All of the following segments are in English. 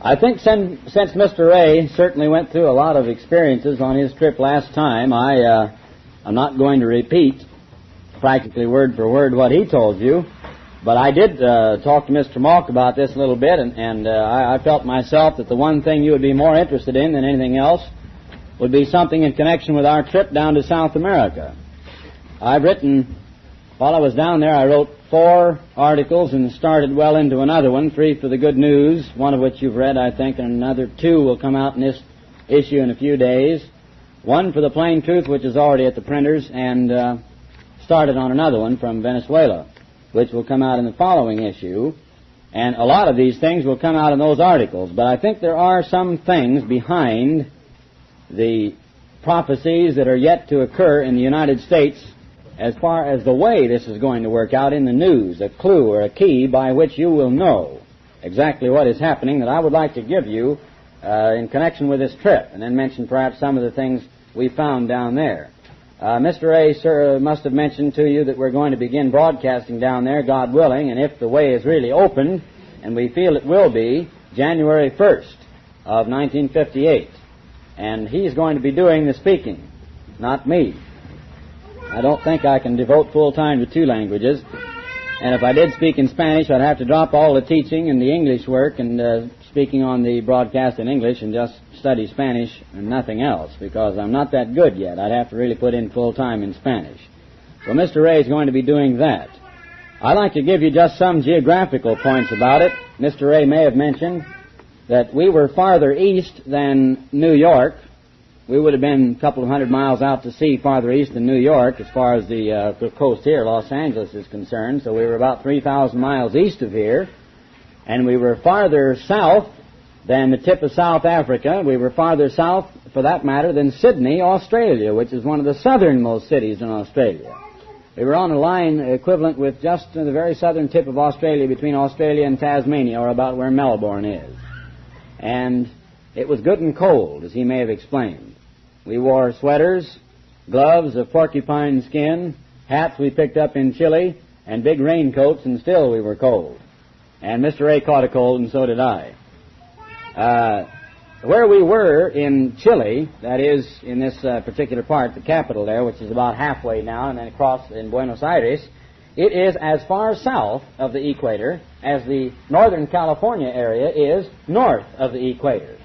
I think since Mr. Ray certainly went through a lot of experiences on his trip last time, I'm not going to repeat practically word for word what he told you, but I did talk to Mr. Mulk about this a little bit, and I felt myself that the one thing you would be more interested in than anything else would be something in connection with our trip down to South America. I've written, while I was down there, I wrote 4 articles and started well into another one, 3 for the Good News, one of which you've read, I think, and another 2 will come out in this issue in a few days. 1 for the Plain Truth, which is already at the printers, and started on another one from Venezuela, which will come out in the following issue. And a lot of these things will come out in those articles, but I think there are some things behind the prophecies that are yet to occur in the United States as far as the way this is going to work out in the news, a clue or a key by which you will know exactly what is happening that I would like to give you in connection with this trip, and then mention perhaps some of the things we found down there. Mr. A, sir, must have mentioned to you that we're going to begin broadcasting down there, God willing, and if the way is really opened, and we feel it will be, January 1st of 1958. And he's going to be doing the speaking, not me. I don't think I can devote full time to 2 languages. And if I did speak in Spanish, I'd have to drop all the teaching and the English work and speaking on the broadcast in English and just study Spanish and nothing else, because I'm not that good yet. I'd have to really put in full time in Spanish. So Mr. Ray is going to be doing that. I'd like to give you just some geographical points about it. Mr. Ray may have mentioned that we were farther east than New York. We would have been a couple of 100 miles out to sea farther east than New York as far as the coast here, Los Angeles, is concerned. So we were about 3,000 miles east of here. And we were farther south than the tip of South Africa. We were farther south, for that matter, than Sydney, Australia, which is one of the southernmost cities in Australia. We were on a line equivalent with just the very southern tip of Australia, between Australia and Tasmania, or about where Melbourne is. And it was good and cold, as he may have explained. We wore sweaters, gloves of porcupine skin, hats we picked up in Chile, and big raincoats, and still we were cold. And Mr. A caught a cold, and so did I. Where we were in Chile, that is, in this particular part, the capital there, which is about halfway down, and then across in Buenos Aires, it is as far south of the equator as the Northern California area is north of the equator.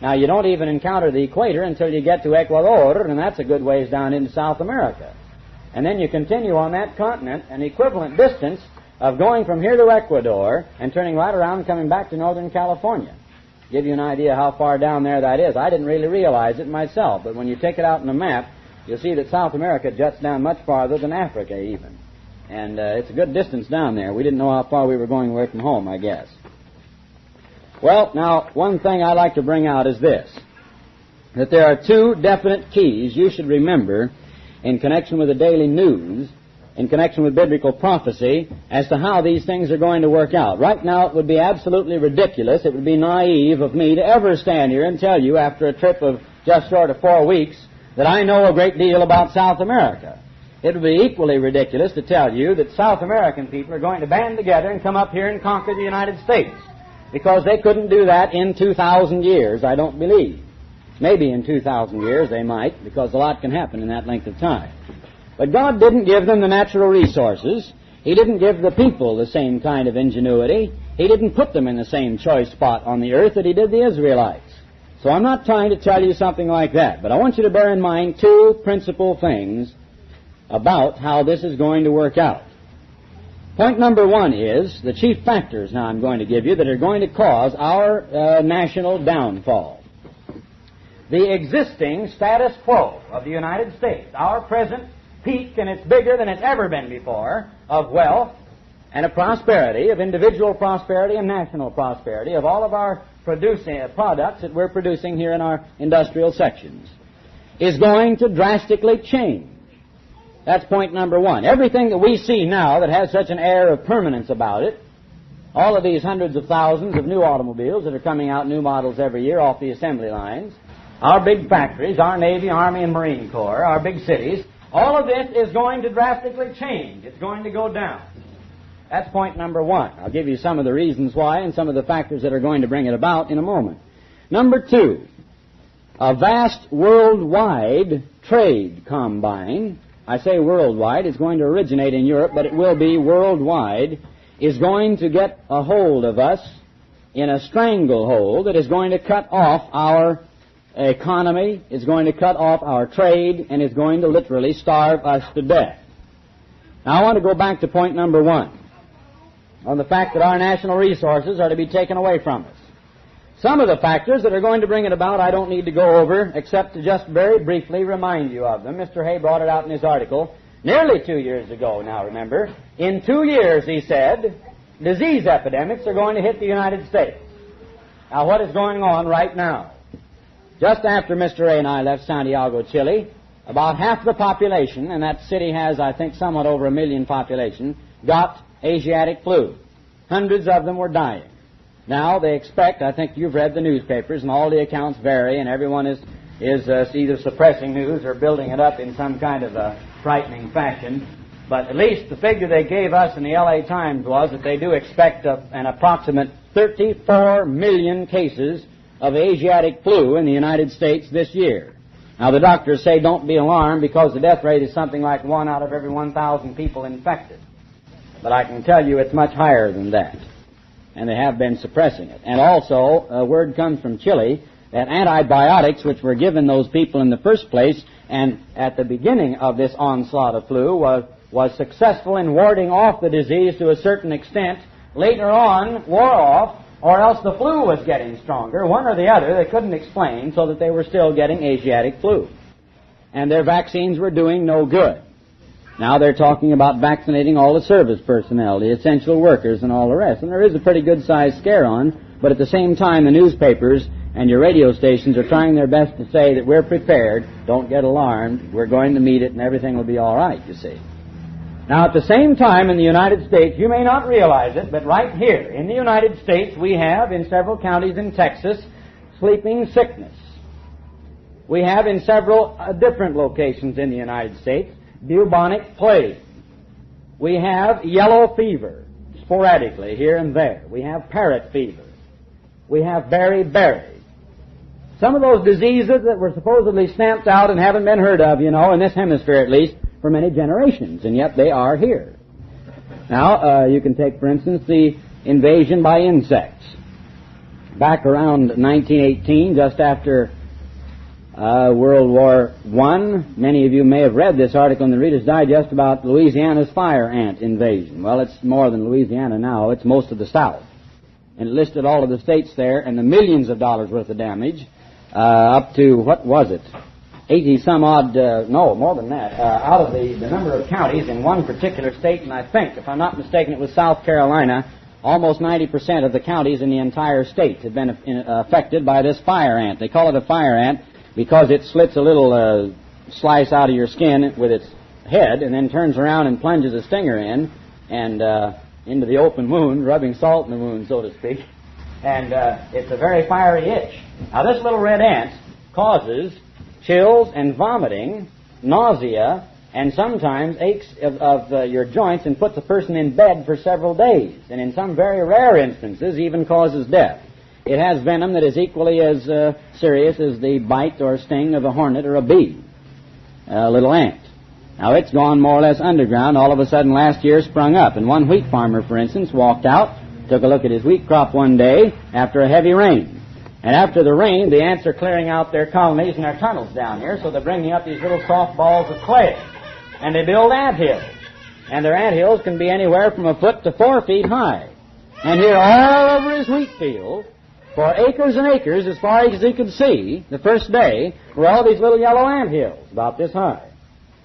Now, you don't even encounter the equator until you get to Ecuador, and that's a good ways down into South America. And then you continue on that continent an equivalent distance of going from here to Ecuador and turning right around and coming back to Northern California. Give you an idea how far down there that is. I didn't really realize it myself, but when you take it out on a map, you'll see that South America juts down much farther than Africa even. And it's a good distance down there. We didn't know how far we were going away from home, I guess. Well, now, one thing I'd like to bring out is this, that there are 2 definite keys you should remember in connection with the daily news, in connection with biblical prophecy, as to how these things are going to work out. Right now, it would be absolutely ridiculous, it would be naive of me to ever stand here and tell you, after a trip of just short of 4 weeks, that I know a great deal about South America. It would be equally ridiculous to tell you that South American people are going to band together and come up here and conquer the United States, because they couldn't do that in 2,000 years, I don't believe. Maybe in 2,000 years they might, because a lot can happen in that length of time. But God didn't give them the natural resources. He didn't give the people the same kind of ingenuity. He didn't put them in the same choice spot on the earth that He did the Israelites. So I'm not trying to tell you something like that, but I want you to bear in mind 2 principal things about how this is going to work out. Point number 1 is the chief factors now I'm going to give you that are going to cause our national downfall. The existing status quo of the United States, our present peak, and it's bigger than it's ever been before, of wealth and of prosperity, of individual prosperity and national prosperity, of all of our products that we're producing here in our industrial sections, is going to drastically change. That's point number 1. Everything that we see now that has such an air of permanence about it, all of these hundreds of thousands of new automobiles that are coming out, new models every year off the assembly lines, our big factories, our Navy, Army, and Marine Corps, our big cities, all of this is going to drastically change. It's going to go down. That's point number one. I'll give you some of the reasons why and some of the factors that are going to bring it about in a moment. Number two, a vast worldwide trade combine, I say worldwide, it's going to originate in Europe, but it will be worldwide, is going to get a hold of us in a stranglehold that is going to cut off our economy, is going to cut off our trade, and is going to literally starve us to death. Now I want to go back to point number one, on the fact that our national resources are to be taken away from us. Some of the factors that are going to bring it about I don't need to go over, except to just very briefly remind you of them. Mr. Hay brought it out in his article nearly 2 years ago now, remember. In 2 years, he said, disease epidemics are going to hit the United States. Now, what is going on right now? Just after Mr. Ray and I left Santiago, Chile, about half the population, and that city has, I think, somewhat over 1 million population, got Asiatic flu. Hundreds of them were dying. Now, they expect, I think you've read the newspapers, and all the accounts vary, and everyone is either suppressing news or building it up in some kind of a frightening fashion. But at least the figure they gave us in the L.A. Times was that they do expect an approximate 34 million cases of Asiatic flu in the United States this year. Now, the doctors say don't be alarmed because the death rate is something like 1 out of every 1,000 people infected. But I can tell you it's much higher than that. And they have been suppressing it. And also, a word comes from Chile that antibiotics, which were given those people in the first place, and at the beginning of this onslaught of flu, was successful in warding off the disease to a certain extent, later on wore off, or else the flu was getting stronger. One or the other, they couldn't explain, so that they were still getting Asiatic flu. And their vaccines were doing no good. Now they're talking about vaccinating all the service personnel, the essential workers, and all the rest. And there is a pretty good-sized scare on, but at the same time the newspapers and your radio stations are trying their best to say that we're prepared, don't get alarmed, we're going to meet it, and everything will be all right, you see. Now at the same time in the United States, you may not realize it, but right here in the United States we have in several counties in Texas sleeping sickness. We have in several different locations in the United States bubonic plague. We have yellow fever, sporadically, here and there. We have parrot fever. We have beriberi. Some of those diseases that were supposedly stamped out and haven't been heard of, in this hemisphere at least, for many generations, and yet they are here. Now, you can take, for instance, the invasion by insects. Back around 1918, just after World War I. Many of you may have read this article in the Reader's Digest about Louisiana's fire ant invasion. Well, it's more than Louisiana now. It's most of the South. And it listed all of the states there and the millions of dollars worth of damage, up to, what was it, 80-some-odd, no, more than that, out of the number of counties in one particular state, and I think, if I'm not mistaken, it was South Carolina, almost 90% of the counties in the entire state had been affected by this fire ant. They call it a fire ant because it slits a little slice out of your skin with its head and then turns around and plunges a stinger in and into the open wound, rubbing salt in the wound, so to speak. And it's a very fiery itch. Now, this little red ant causes chills and vomiting, nausea, and sometimes aches of your joints and puts a person in bed for several days. And in some very rare instances, even causes death. It has venom that is equally as serious as the bite or sting of a hornet or a bee, a little ant. Now, it's gone more or less underground. All of a sudden, last year, sprung up. And one wheat farmer, for instance, walked out, took a look at his wheat crop one day after a heavy rain. And after the rain, the ants are clearing out their colonies and their tunnels down here, so they're bringing up these little soft balls of clay. And they build ant hills. And their ant hills can be anywhere from 1 foot to 4 feet high. And here all over his wheat field, for acres and acres, as far as he could see, the first day, were all these little yellow ant hills, about this high.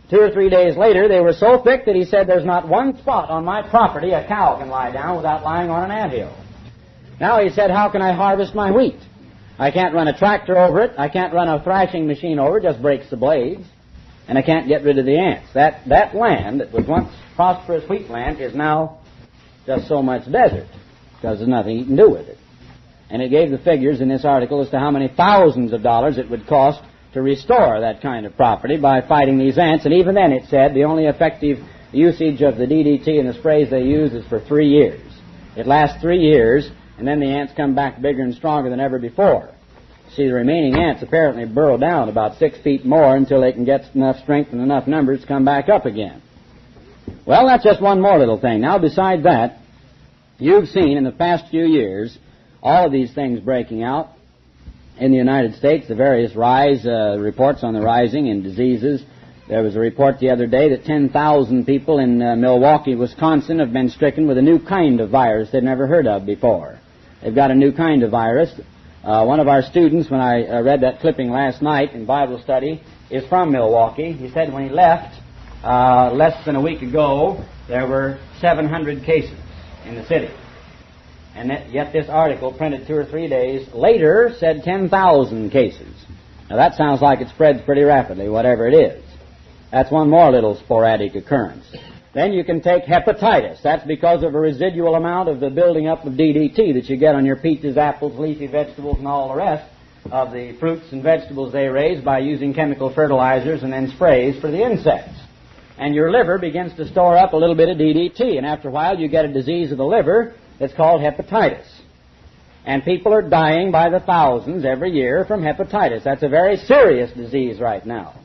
2 or 3 days later, they were so thick that he said, there's not one spot on my property a cow can lie down without lying on an ant hill. Now, he said, how can I harvest my wheat? I can't run a tractor over it. I can't run a thrashing machine over it. It just breaks the blades. And I can't get rid of the ants. That land that was once prosperous wheat land is now just so much desert because there's nothing you can do with it. And it gave the figures in this article as to how many thousands of dollars it would cost to restore that kind of property by fighting these ants. And even then, it said, the only effective the usage of the DDT and the sprays they use is for 3 years. It lasts 3 years, and then the ants come back bigger and stronger than ever before. See, the remaining ants apparently burrow down about 6 feet more until they can get enough strength and enough numbers to come back up again. Well, that's just one more little thing. Now, besides that, you've seen in the past few years all of these things breaking out in the United States, the various reports on the rising in diseases. There was a report the other day that 10,000 people in Milwaukee, Wisconsin have been stricken with a new kind of virus they'd never heard of before. They've got a new kind of virus. One of our students, when I read that clipping last night in Bible study, is from Milwaukee. He said when he left less than a week ago, there were 700 cases in the city. And yet this article, printed 2 or 3 days later, said 10,000 cases. Now that sounds like it spreads pretty rapidly, whatever it is. That's one more little sporadic occurrence. Then you can take hepatitis. That's because of a residual amount of the building up of DDT that you get on your peaches, apples, leafy vegetables, and all the rest of the fruits and vegetables they raise by using chemical fertilizers and then sprays for the insects. And your liver begins to store up a little bit of DDT, and after a while you get a disease of the liver that's called hepatitis. And people are dying by the thousands every year from hepatitis. That's a very serious disease right now.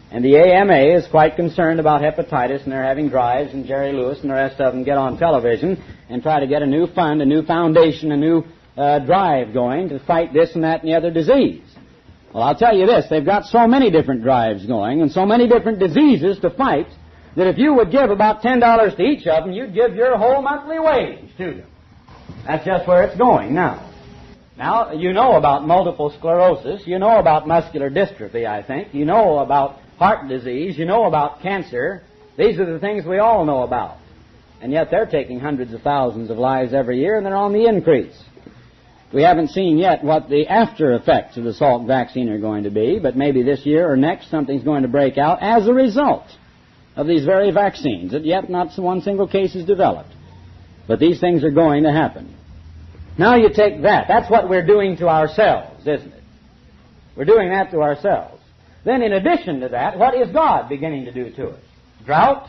And the AMA is quite concerned about hepatitis, and they're having drives, and Jerry Lewis and the rest of them get on television and try to get a new fund, a new foundation, a new drive going to fight this and that and the other disease. Well, I'll tell you this, they've got so many different drives going and so many different diseases to fight that if you would give about $10 to each of them, you'd give your whole monthly wage to them. That's just where it's going now. Now, you know about multiple sclerosis. You know about muscular dystrophy, I think. You know about heart disease. You know about cancer. These are the things we all know about. And yet they're taking hundreds of thousands of lives every year, and they're on the increase. We haven't seen yet what the after effects of the Salk vaccine are going to be, but maybe this year or next something's going to break out as a result of these very vaccines. And yet not one single case is developed. But these things are going to happen. Now you take that. That's what we're doing to ourselves, isn't it? We're doing that to ourselves. Then in addition to that, what is God beginning to do to us? Drought.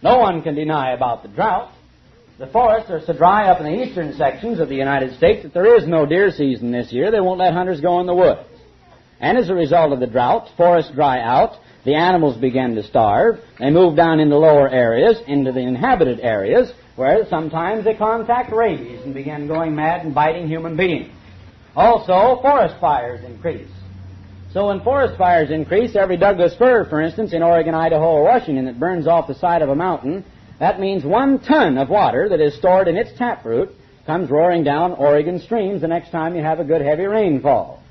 No one can deny about the drought. The forests are so dry up in the eastern sections of the United States that there is no deer season this year. They won't let hunters go in the woods. And as a result of the drought, forests dry out. The animals begin to starve. They move down into lower areas, into the inhabited areas, where sometimes they contact rabies and begin going mad and biting human beings. Also, forest fires increase. So when forest fires increase, every Douglas fir, for instance, in Oregon, Idaho, or Washington that burns off the side of a mountain, that means 1 ton of water that is stored in its taproot comes roaring down Oregon streams the next time you have a good heavy rainfall.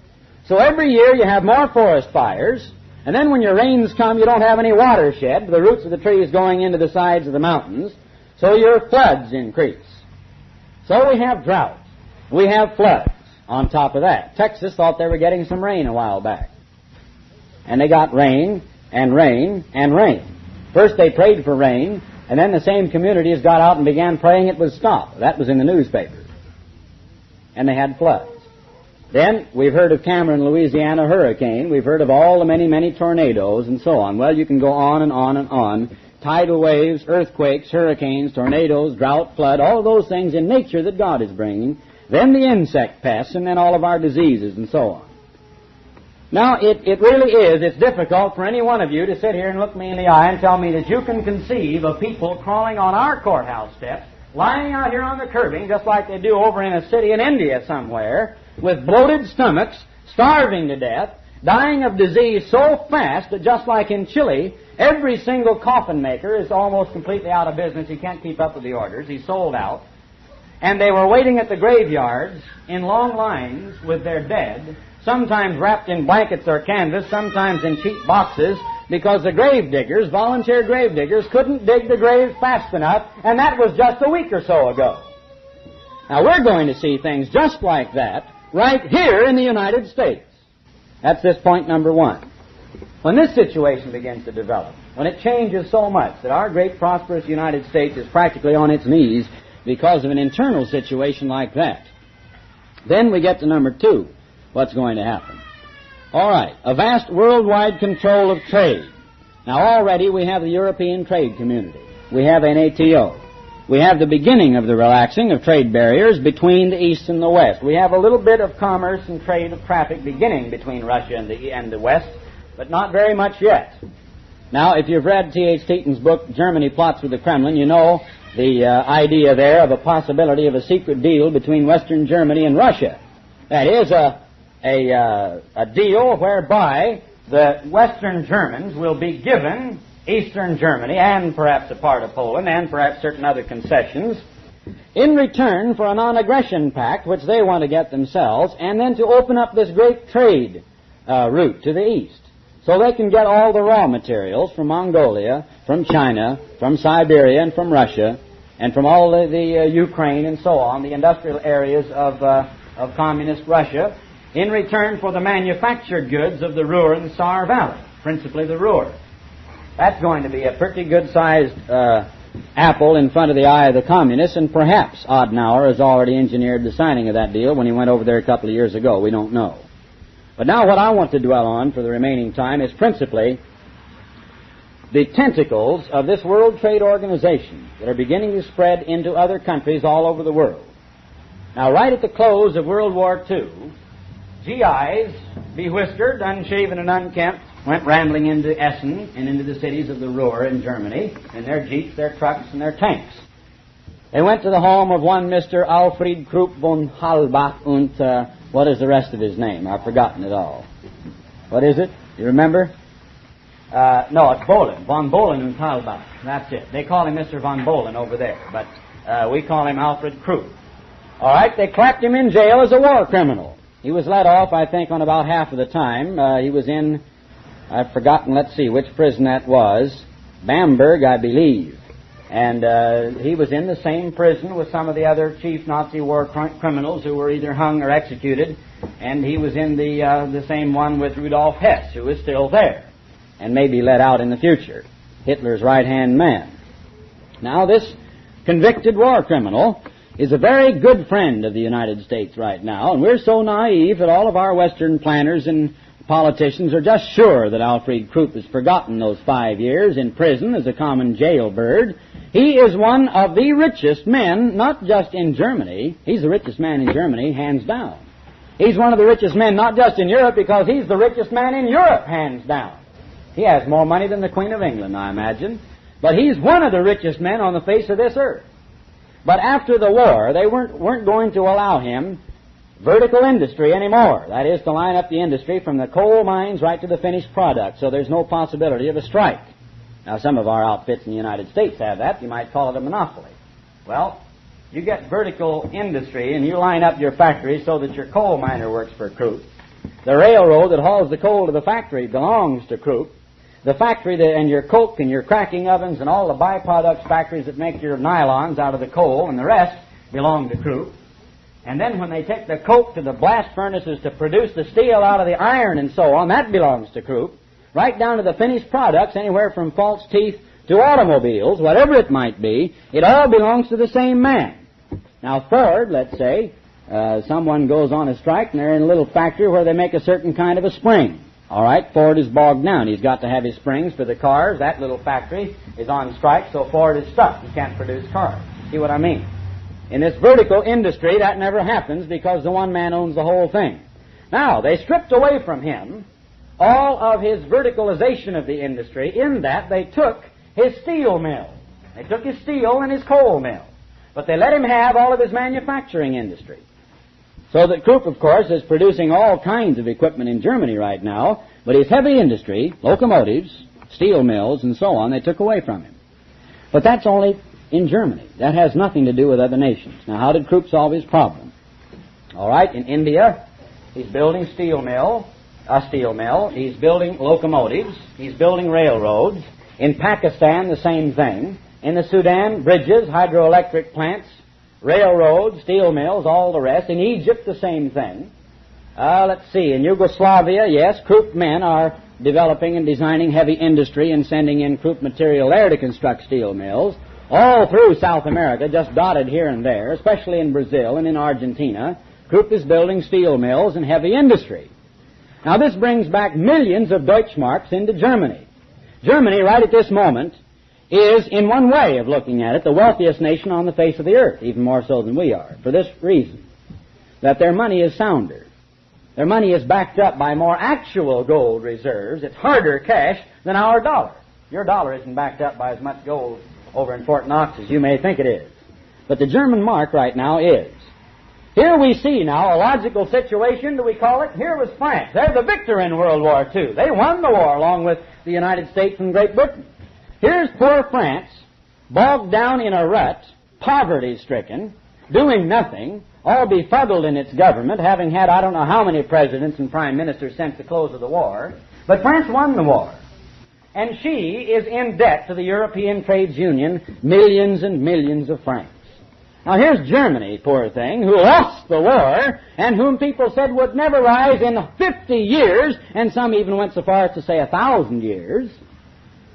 So every year you have more forest fires, and then when your rains come, you don't have any watershed, the roots of the trees going into the sides of the mountains, so your floods increase. So we have drought. We have floods on top of that. Texas thought they were getting some rain a while back. And they got rain and rain and rain. First they prayed for rain, and then the same communities got out and began praying it would stop. That was in the newspaper. And they had floods. Then we've heard of Cameron, Louisiana hurricane. We've heard of all the many, many tornadoes and so on. Well, you can go on and on and on. Tidal waves, earthquakes, hurricanes, tornadoes, drought, flood, all of those things in nature that God is bringing. Then the insect pests, and then all of our diseases and so on. Now, it really is, it's difficult for any one of you to sit here and look me in the eye and tell me that you can conceive of people crawling on our courthouse steps, lying out here on the curbing, just like they do over in a city in India somewhere, with bloated stomachs, starving to death, dying of disease so fast that just like in Chile, every single coffin maker is almost completely out of business. He can't keep up with the orders. He's sold out. And they were waiting at the graveyards in long lines with their dead, sometimes wrapped in blankets or canvas, sometimes in cheap boxes, because the grave diggers, volunteer grave diggers, couldn't dig the graves fast enough, and that was just a week or so ago. Now, we're going to see things just like that right here in the United States. That's this point number 1. When this situation begins to develop, when it changes so much that our great prosperous United States is practically on its knees because of an internal situation like that, then we get to number 2. What's going to happen? All right, a vast worldwide control of trade. Now already we have the European trade community. we have an ATO. We have the beginning of the relaxing of trade barriers between the East and the West. We have a little bit of commerce and trade of traffic beginning between Russia and the West, but not very much yet. Now, if you've read T.H. Teton's book, Germany Plots with the Kremlin, you know the idea there of a possibility of a secret deal between Western Germany and Russia. That is a deal whereby the Western Germans will be given Eastern Germany and perhaps a part of Poland and perhaps certain other concessions in return for a non-aggression pact which they want to get themselves, and then to open up this great trade route to the East so they can get all the raw materials from Mongolia, from China, from Siberia, and from Russia, and from all the Ukraine and so on, the industrial areas of communist Russia, in return for the manufactured goods of the Ruhr and the Saar Valley, principally the Ruhr. That's going to be a pretty good-sized apple in front of the eye of the communists, and perhaps Adenauer has already engineered the signing of that deal when he went over there a couple of years ago. We don't know. But now what I want to dwell on for the remaining time is principally the tentacles of this World Trade Organization that are beginning to spread into other countries all over the world. Now, right at the close of World War II, GIs, bewhiskered, unshaven, and unkempt, went rambling into Essen and into the cities of the Ruhr in Germany in their jeeps, their trucks, and their tanks. They went to the home of one Mr. Alfred Krupp von Halbach und, what is the rest of his name? I've forgotten it all. What is it? You remember? No, it's Bohlen. Von Bohlen und Halbach. That's it. They call him Mr. von Bohlen over there, but we call him Alfred Krupp. All right, they clapped him in jail as a war criminal. He was let off, I think, on about half of the time. He was in, I've forgotten, let's see, which prison that was. Bamberg, I believe. And he was in the same prison with some of the other chief Nazi war criminals who were either hung or executed. And he was in the same one with Rudolf Hess, who is still there and may be let out in the future. Hitler's right-hand man. Now, this convicted war criminal is a very good friend of the United States right now, and we're so naive that all of our Western planners and politicians are just sure that Alfred Krupp has forgotten those 5 years in prison as a common jailbird. He is one of the richest men, not just in Germany. He's the richest man in Germany, hands down. He's one of the richest men, not just in Europe, because he's the richest man in Europe, hands down. He has more money than the Queen of England, I imagine. But he's one of the richest men on the face of this earth. But after the war, they weren't going to allow him vertical industry anymore. That is, to line up the industry from the coal mines right to the finished product, so there's no possibility of a strike. Now, some of our outfits in the United States have that. You might call it a monopoly. Well, you get vertical industry and you line up your factory so that your coal miner works for Krupp. The railroad that hauls the coal to the factory belongs to Krupp. The factory and your coke and your cracking ovens and all the byproducts factories that make your nylons out of the coal and the rest belong to Krupp. And then when they take the coke to the blast furnaces to produce the steel out of the iron and so on, that belongs to Krupp. Right down to the finished products, anywhere from false teeth to automobiles, whatever it might be, it all belongs to the same man. Now Ford, let's say, someone goes on a strike and they're in a little factory where they make a certain kind of a spring. All right, Ford is bogged down. He's got to have his springs for the cars. That little factory is on strike, so Ford is stuck. He can't produce cars. See what I mean? In this vertical industry, that never happens because the one man owns the whole thing. Now, they stripped away from him all of his verticalization of the industry in that they took his steel mill. They took his steel and his coal mill. But they let him have all of his manufacturing industry. So that Krupp, of course, is producing all kinds of equipment in Germany right now, but his heavy industry, locomotives, steel mills, and so on, they took away from him. But that's only in Germany. That has nothing to do with other nations. Now, how did Krupp solve his problem? All right, in India, he's building a steel mill. He's building locomotives. He's building railroads. In Pakistan, the same thing. In the Sudan, bridges, hydroelectric plants, railroads, steel mills, all the rest. In Egypt, the same thing. Let's see. In Yugoslavia, yes, Krupp men are developing and designing heavy industry and sending in Krupp material there to construct steel mills. All through South America, just dotted here and there, especially in Brazil and in Argentina, Krupp is building steel mills and heavy industry. Now, this brings back millions of Deutschmarks into Germany. Germany, right at this moment, is, in one way of looking at it, the wealthiest nation on the face of the earth, even more so than we are, for this reason, that their money is sounder. Their money is backed up by more actual gold reserves. It's harder cash than our dollar. Your dollar isn't backed up by as much gold over in Fort Knox as you may think it is. But the German mark right now is. Here we see now a logical situation, do we call it? Here was France. They're the victor in World War II. They won the war along with the United States and Great Britain. Here's poor France, bogged down in a rut, poverty-stricken, doing nothing, all befuddled in its government, having had I don't know how many presidents and prime ministers since the close of the war. But France won the war. And she is in debt to the European Trades Union, millions and millions of francs. Now here's Germany, poor thing, who lost the war, and whom people said would never rise in 50 years, and some even went so far as to say 1,000 years.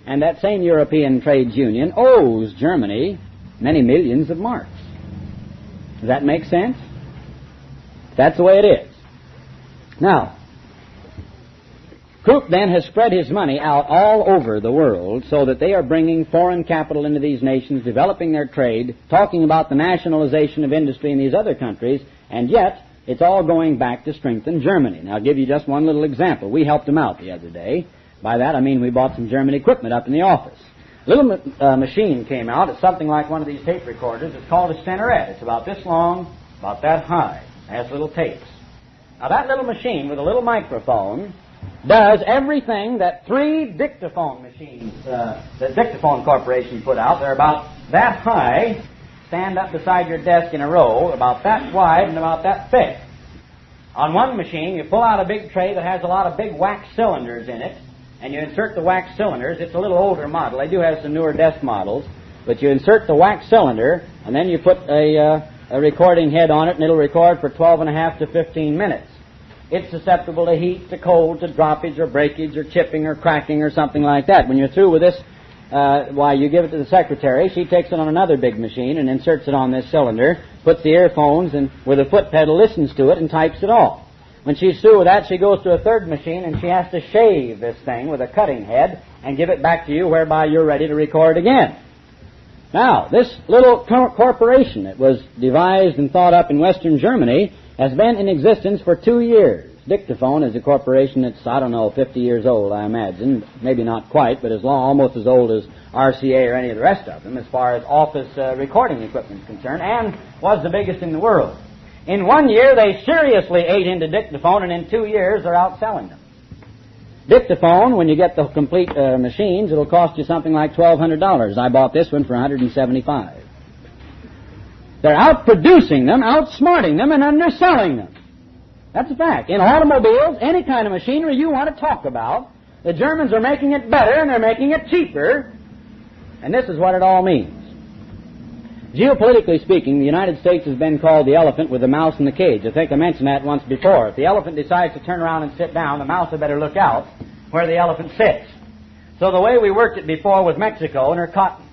And that same European Trades Union owes Germany many millions of marks. Does that make sense? That's the way it is. Now, Krupp then has spread his money out all over the world so that they are bringing foreign capital into these nations, developing their trade, talking about the nationalization of industry in these other countries, and yet it's all going back to strengthen Germany. Now, I'll give you just one little example. We helped them out the other day. By that, I mean we bought some German equipment up in the office. A little machine came out. It's something like one of these tape recorders. It's called a Stentorette. It's about this long, about that high. It has little tapes. Now, that little machine with a little microphone does everything that 3 dictaphone machines that Dictaphone Corporation put out. They're about that high, stand up beside your desk in a row, about that wide and about that thick. On one machine, you pull out a big tray that has a lot of big wax cylinders in it, and you insert the wax cylinders. It's a little older model. They do have some newer desk models, but you insert the wax cylinder, and then you put a recording head on it, and it'll record for 12.5 to 15 minutes. It's susceptible to heat, to cold, to droppage, or breakage, or chipping, or cracking, or something like that. When you're through with this, you give it to the secretary. She takes it on another big machine and inserts it on this cylinder, puts the earphones, and with a foot pedal listens to it and types it off. When she's through with that, she goes to a third machine, and she has to shave this thing with a cutting head and give it back to you, whereby you're ready to record again. Now, this little corporation that was devised and thought up in Western Germany has been in existence for 2 years. Dictaphone is a corporation that's, 50 years old, I imagine. Maybe not quite, but almost as old as RCA or any of the rest of them as far as office recording equipment is concerned, and was the biggest in the world. In 1 year, they seriously ate into Dictaphone, and in 2 years, they're outselling them. Dictaphone, when you get the complete machines, it'll cost you something like $1,200. I bought this one for $175. They're outproducing them, outsmarting them, and underselling them. That's a fact. In automobiles, any kind of machinery you want to talk about, the Germans are making it better, and they're making it cheaper, and this is what it all means. Geopolitically speaking, the United States has been called the elephant with the mouse in the cage. I think I mentioned that once before. If the elephant decides to turn around and sit down, the mouse had better look out where the elephant sits. So the way we worked it before with Mexico and her cotton.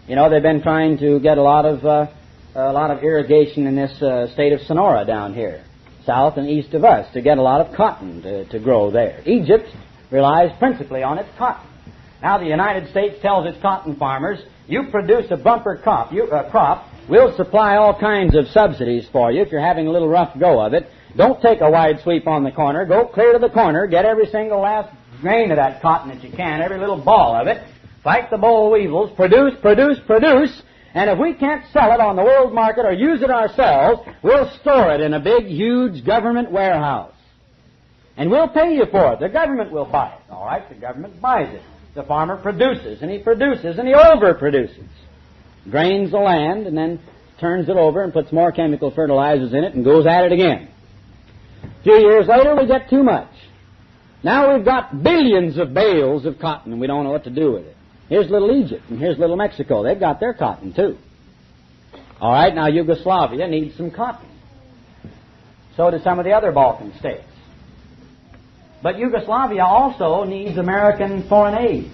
You know, they've been trying to get a lot of irrigation in this state of Sonora down here, south and east of us, to get a lot of cotton to grow there. Egypt relies principally on its cotton. Now the United States tells its cotton farmers, you produce a bumper crop, we'll supply all kinds of subsidies for you if you're having a little rough go of it. Don't take a wide sweep on the corner. Go clear to the corner. Get every single last grain of that cotton that you can, every little ball of it. Fight the boll weevils. Produce. And if we can't sell it on the world market or use it ourselves, we'll store it in a big, huge government warehouse. And we'll pay you for it. The government will buy it. All right, the government buys it. The farmer produces, and he overproduces. Drains the land, and then turns it over and puts more chemical fertilizers in it and goes at it again. A few years later, we get too much. Now we've got billions of bales of cotton, and we don't know what to do with it. Here's little Egypt, and here's little Mexico. They've got their cotton, too. All right, now Yugoslavia needs some cotton. So do some of the other Balkan states. But Yugoslavia also needs American foreign aid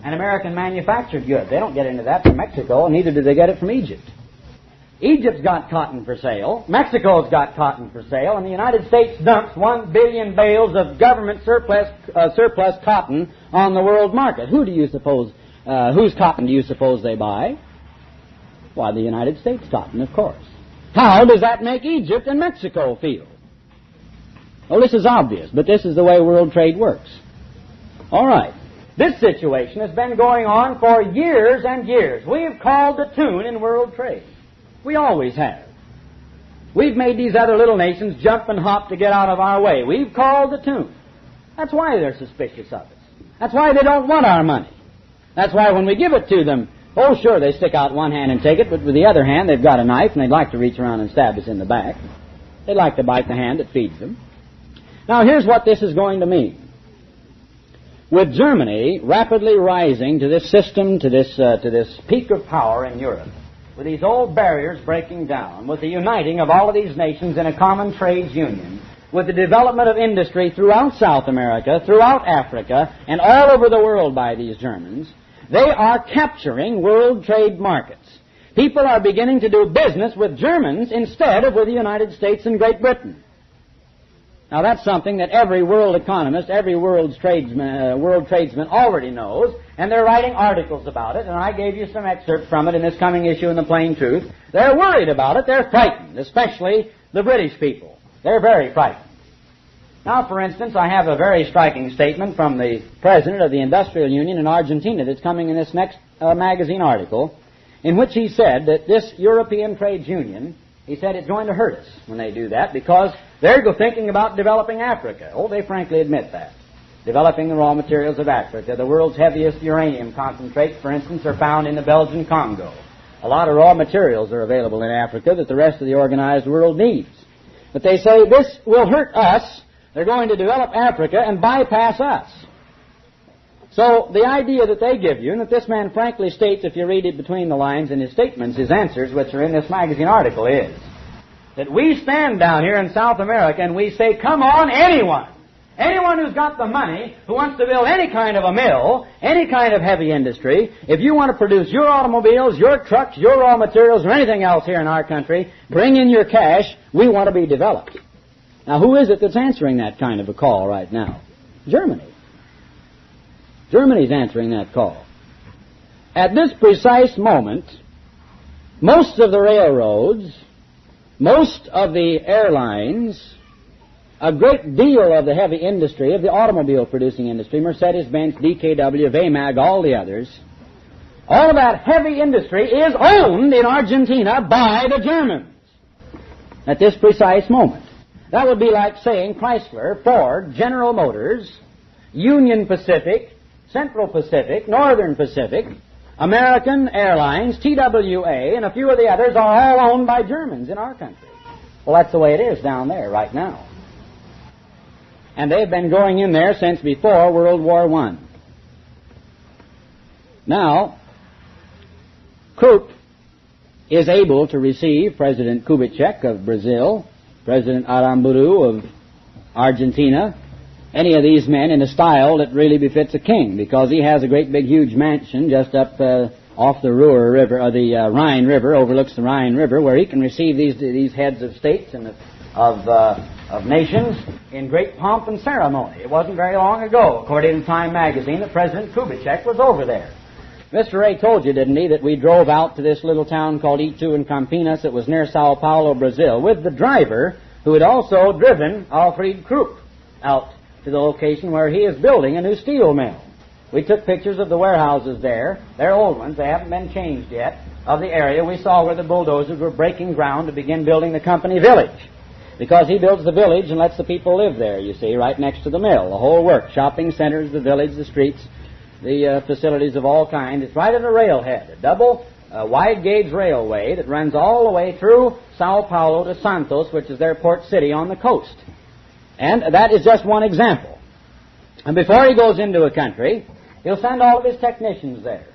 and American manufactured goods. They don't get into that from Mexico, and neither do they get it from Egypt. Egypt's got cotton for sale. Mexico's got cotton for sale, and the United States dumps 1 billion bales of government surplus cotton on the world market. Who do you suppose Whose cotton do you suppose they buy? Why, the United States cotton, of course. How does that make Egypt and Mexico feel? Well, this is obvious, but this is the way world trade works. All right. This situation has been going on for years and years. We have called the tune in world trade. We always have. We've made these other little nations jump and hop to get out of our way. We've called the tune. That's why they're suspicious of us. That's why they don't want our money. That's why when we give it to them, oh, sure, they stick out one hand and take it, but with the other hand, they've got a knife, and they'd like to reach around and stab us in the back. They'd like to bite the hand that feeds them. Now, here's what this is going to mean. With Germany rapidly rising to this system, to this peak of power in Europe, with these old barriers breaking down, with the uniting of all of these nations in a common trades union, with the development of industry throughout South America, throughout Africa, and all over the world by these Germans, they are capturing world trade markets. People are beginning to do business with Germans instead of with the United States and Great Britain. Now, that's something that every world economist, every world tradesman already knows, and they're writing articles about it, and I gave you some excerpts from it in this coming issue in the Plain Truth. They're worried about it. They're frightened, especially the British people. They're very frightened. Now, for instance, I have a very striking statement from the president of the Industrial Union in Argentina that's coming in this next magazine article, in which he said that this European Trades Union, he said it's going to hurt us when they do that because they're thinking about developing Africa. Oh, they frankly admit that. Developing the raw materials of Africa. The world's heaviest uranium concentrates, for instance, are found in the Belgian Congo. A lot of raw materials are available in Africa that the rest of the organized world needs. But they say this will hurt us. They're going to develop Africa and bypass us. So the idea that they give you, and that this man frankly states if you read it between the lines in his statements, his answers, which are in this magazine article, is that we stand down here in South America and we say, come on, anyone who's got the money, who wants to build any kind of a mill, any kind of heavy industry, if you want to produce your automobiles, your trucks, your raw materials, or anything else here in our country, bring in your cash, we want to be developed. Now, who is it that's answering that kind of a call right now? Germany. Germany's answering that call. At this precise moment, most of the railroads, most of the airlines, a great deal of the heavy industry, of the automobile-producing industry, Mercedes-Benz, DKW, Waymak, all the others, all of that heavy industry is owned in Argentina by the Germans at this precise moment. That would be like saying Chrysler, Ford, General Motors, Union Pacific, Central Pacific, Northern Pacific, American Airlines, TWA, and a few of the others are all owned by Germans in our country. Well, that's the way it is down there right now. And they've been going in there since before World War I. Now, Krupp is able to receive President Kubitschek of Brazil, President Aramburu of Argentina, any of these men in a style that really befits a king, because he has a great big huge mansion just up off the Ruhr River, or the Rhine River, overlooks the Rhine River, where he can receive these heads of states and of nations in great pomp and ceremony. It wasn't very long ago, according to Time magazine, that President Kubitschek was over there. Mr. Ray told you, didn't he, that we drove out to this little town called Itu in Campinas that was near Sao Paulo, Brazil, with the driver who had also driven Alfred Krupp out to the location where he is building a new steel mill. We took pictures of the warehouses there. They're old ones. They haven't been changed yet. Of the area, we saw where the bulldozers were breaking ground to begin building the company village. Because he builds the village and lets the people live there, you see, right next to the mill. The whole work, shopping centers, the village, the streets, the facilities of all kinds. It's right at a railhead, a double wide-gauge railway that runs all the way through Sao Paulo to Santos, which is their port city on the coast. And that is just one example. And before he goes into a country, he'll send all of his technicians there.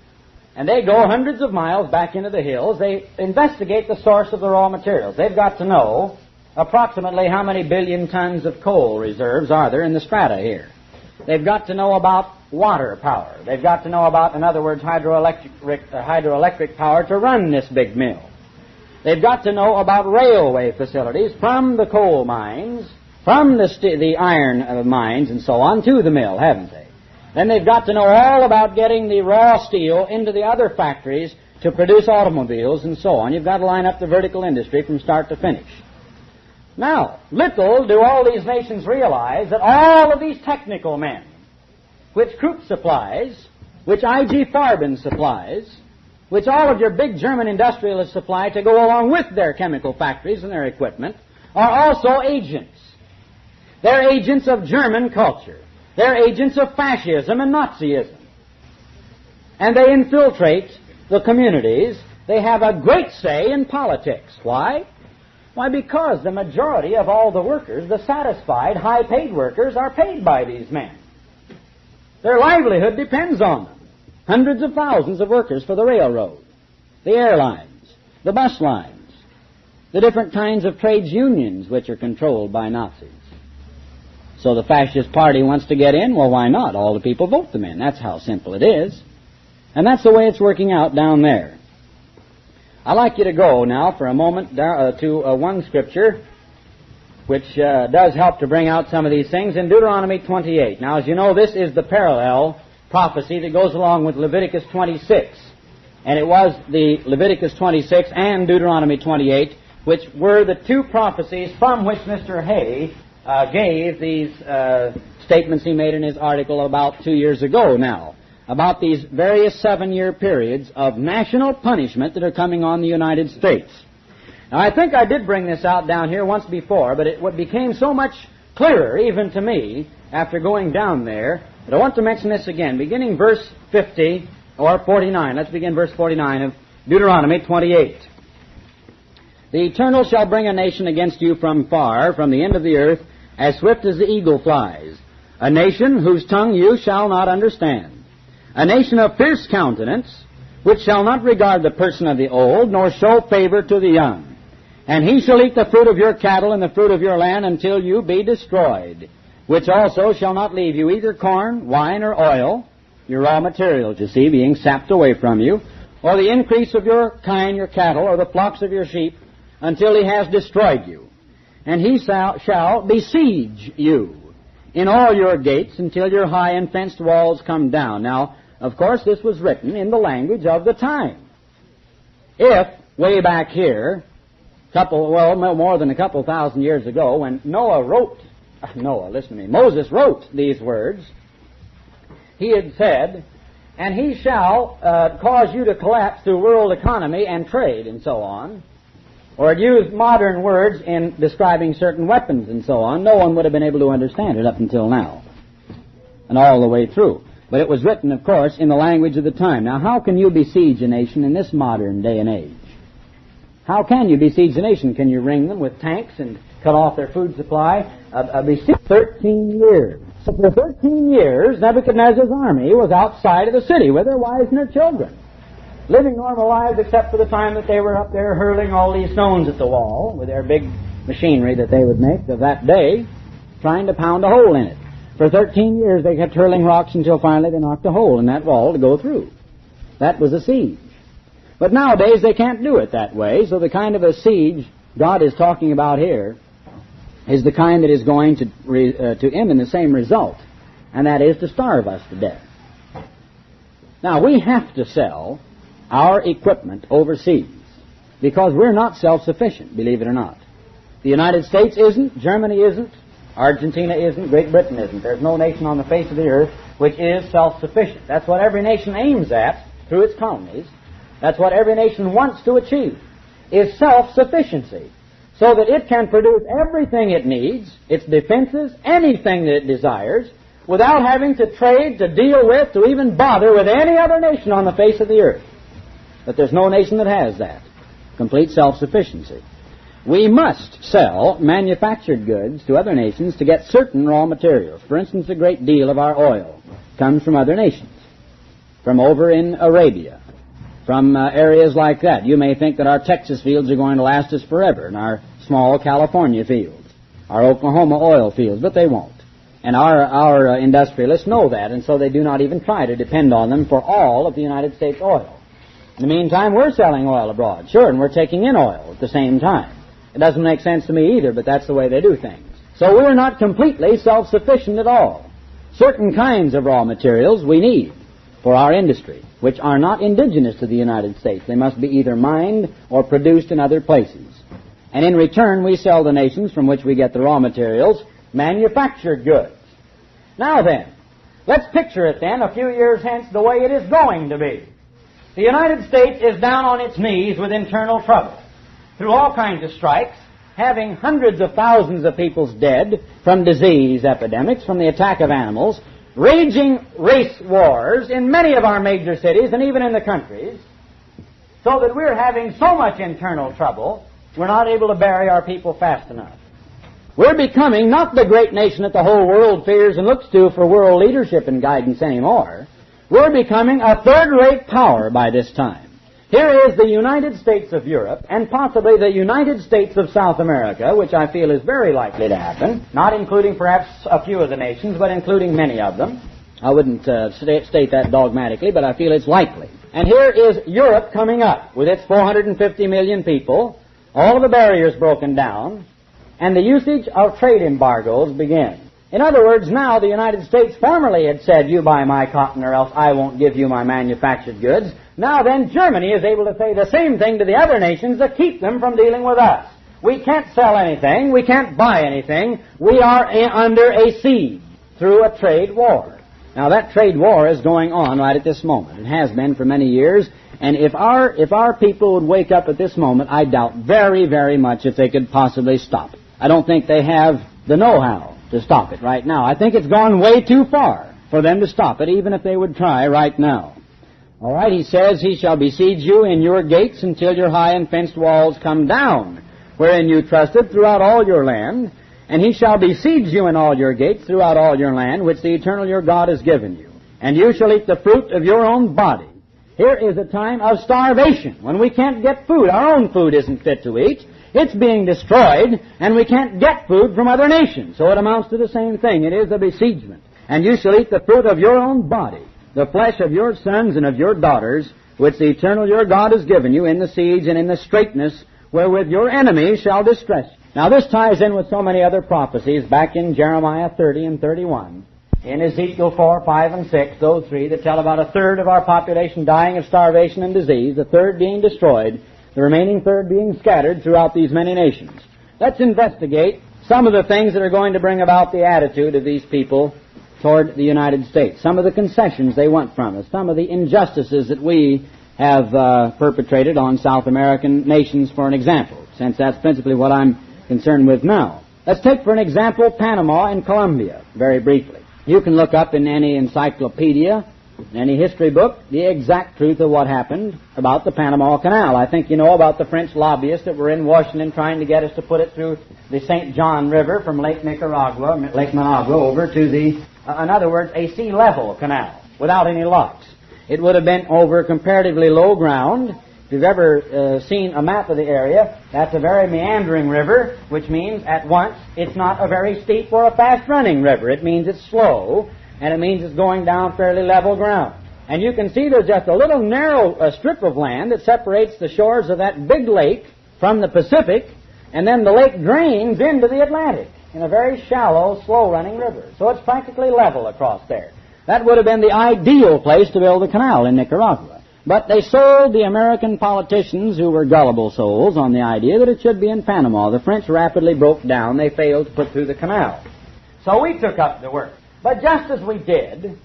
And they go hundreds of miles back into the hills. They investigate the source of the raw materials. They've got to know approximately how many billion tons of coal reserves are there in the strata here. They've got to know about water power. They've got to know about, in other words, hydroelectric power to run this big mill. They've got to know about railway facilities from the coal mines, from the iron mines and so on, to the mill, haven't they? Then they've got to know all about getting the raw steel into the other factories to produce automobiles and so on. You've got to line up the vertical industry from start to finish. Now, little do all these nations realize that all of these technical men, which Krupp supplies, which I.G. Farben supplies, which all of your big German industrialists supply to go along with their chemical factories and their equipment, are also agents. They're agents of German culture. They're agents of fascism and Nazism. And they infiltrate the communities. They have a great say in politics. Why? Why, because the majority of all the workers, the satisfied, high-paid workers, are paid by these men. Their livelihood depends on them. Hundreds of thousands of workers for the railroad, the airlines, the bus lines, the different kinds of trades unions which are controlled by Nazis. So the fascist party wants to get in? Well, why not? All the people vote them in. That's how simple it is. And that's the way it's working out down there. I'd like you to go now for a moment to one scripture which does help to bring out some of these things in Deuteronomy 28. Now, as you know, this is the parallel prophecy that goes along with Leviticus 26. And it was the Leviticus 26 and Deuteronomy 28 which were the two prophecies from which Mr. Hay gave these statements he made in his article about 2 years ago now, about these various 7-year periods of national punishment that are coming on the United States. Now, I think I did bring this out down here once before, but it became so much clearer, even to me, after going down there, that I want to mention this again, beginning verse 50, or 49. Let's begin verse 49 of Deuteronomy 28. The Eternal shall bring a nation against you from far, from the end of the earth, as swift as the eagle flies, a nation whose tongue you shall not understand, a nation of fierce countenance, which shall not regard the person of the old, nor show favor to the young. And he shall eat the fruit of your cattle and the fruit of your land until you be destroyed, which also shall not leave you either corn, wine, or oil, your raw materials, you see, being sapped away from you, or the increase of your kine, your cattle, or the flocks of your sheep, until he has destroyed you. And he shall besiege you in all your gates until your high and fenced walls come down. Now, of course, this was written in the language of the time. If, way back here, more than a couple thousand years ago, when Moses wrote these words, he had said, and he shall cause you to collapse through world economy and trade and so on, or had used modern words in describing certain weapons and so on, no one would have been able to understand it up until now, and all the way through. But it was written, of course, in the language of the time. Now, how can you besiege a nation in this modern day and age? How can you besiege a nation? Can you ring them with tanks and cut off their food supply? Besiege 13 years. So for 13 years, Nebuchadnezzar's army was outside of the city with their wives and their children, living normal lives except for the time that they were up there hurling all these stones at the wall with their big machinery that they would make of that day, trying to pound a hole in it. For 13 years they kept hurling rocks until finally they knocked a hole in that wall to go through. That was a siege. But nowadays they can't do it that way, so the kind of a siege God is talking about here is the kind that is going to end in the same result, and that is to starve us to death. Now, we have to sell our equipment overseas because we're not self-sufficient, believe it or not. The United States isn't, Germany isn't, Argentina isn't, Great Britain isn't. There's no nation on the face of the earth which is self-sufficient. That's what every nation aims at through its colonies. That's what every nation wants to achieve, is self-sufficiency, so that it can produce everything it needs, its defenses, anything that it desires, without having to trade, to deal with, to even bother with any other nation on the face of the earth. But there's no nation that has that, complete self-sufficiency. We must sell manufactured goods to other nations to get certain raw materials. For instance, a great deal of our oil comes from other nations, from over in Arabia, from areas like that. You may think that our Texas fields are going to last us forever, and our small California fields, our Oklahoma oil fields, but they won't. And our industrialists know that, and so they do not even try to depend on them for all of the United States oil. In the meantime, we're selling oil abroad, sure, and we're taking in oil at the same time. It doesn't make sense to me either, but that's the way they do things. So we're not completely self-sufficient at all. certain kinds of raw materials we need for our industry, which are not indigenous to the United States. They must be either mined or produced in other places. And in return, we sell the nations from which we get the raw materials manufactured goods. Now then, let's picture it then a few years hence the way it is going to be. The United States is down on its knees with internal trouble, through all kinds of strikes, having hundreds of thousands of people dead from disease epidemics, from the attack of animals, raging race wars in many of our major cities and even in the countries, so that we're having so much internal trouble, we're not able to bury our people fast enough. We're becoming not the great nation that the whole world fears and looks to for world leadership and guidance anymore. We're becoming a third-rate power by this time. Here is the United States of Europe and possibly the United States of South America, which I feel is very likely to happen, not including perhaps a few of the nations, but including many of them. I wouldn't state that dogmatically, but I feel it's likely. And here is Europe coming up with its 450 million people, all of the barriers broken down, and the usage of trade embargoes begin. In other words, now the United States formerly had said, you buy my cotton or else I won't give you my manufactured goods. Now then, Germany is able to say the same thing to the other nations to keep them from dealing with us. We can't sell anything. We can't buy anything. We are under a siege through a trade war. Now that trade war is going on right at this moment. It has been for many years. And if our people would wake up at this moment, I doubt very, very much if they could possibly stop it. I don't think they have the know-how to stop it right now. I think it's gone way too far for them to stop it, even if they would try right now. All right, he says, he shall besiege you in your gates until your high and fenced walls come down, wherein you trusted throughout all your land. And he shall besiege you in all your gates throughout all your land, which the eternal your God has given you. And you shall eat the fruit of your own body. Here is a time of starvation, when we can't get food. Our own food isn't fit to eat. It's being destroyed, and we can't get food from other nations. So it amounts to the same thing. It is a besiegement. And you shall eat the fruit of your own body, the flesh of your sons and of your daughters, which the eternal your God has given you in the siege and in the straitness wherewith your enemies shall distress you. Now this ties in with so many other prophecies back in Jeremiah 30 and 31. In Ezekiel 4, 5, and 6, those three that tell about a third of our population dying of starvation and disease, a third being destroyed, the remaining third being scattered throughout these many nations. Let's investigate some of the things that are going to bring about the attitude of these people toward the United States, some of the concessions they want from us, some of the injustices that we have perpetrated on South American nations, for an example, since that's principally what I'm concerned with now. Let's take, for an example, Panama and Colombia, very briefly. You can look up in any encyclopedia, in any history book, the exact truth of what happened about the Panama Canal. I think you know about the French lobbyists that were in Washington trying to get us to put it through the St. John River from Lake Managua over to the, in other words, a sea-level canal without any locks. It would have been over comparatively low ground. If you've ever seen a map of the area, that's a very meandering river, which means at once it's not a very steep or a fast-running river. It means it's slow, and it means it's going down fairly level ground. And you can see there's just a little narrow strip of land that separates the shores of that big lake from the Pacific, and then the lake drains into the Atlantic in a very shallow, slow-running river. So it's practically level across there. That would have been the ideal place to build a canal in Nicaragua. But they sold the American politicians, who were gullible souls, on the idea that it should be in Panama. The French rapidly broke down. They failed to put through the canal. So we took up the work. But just as we did,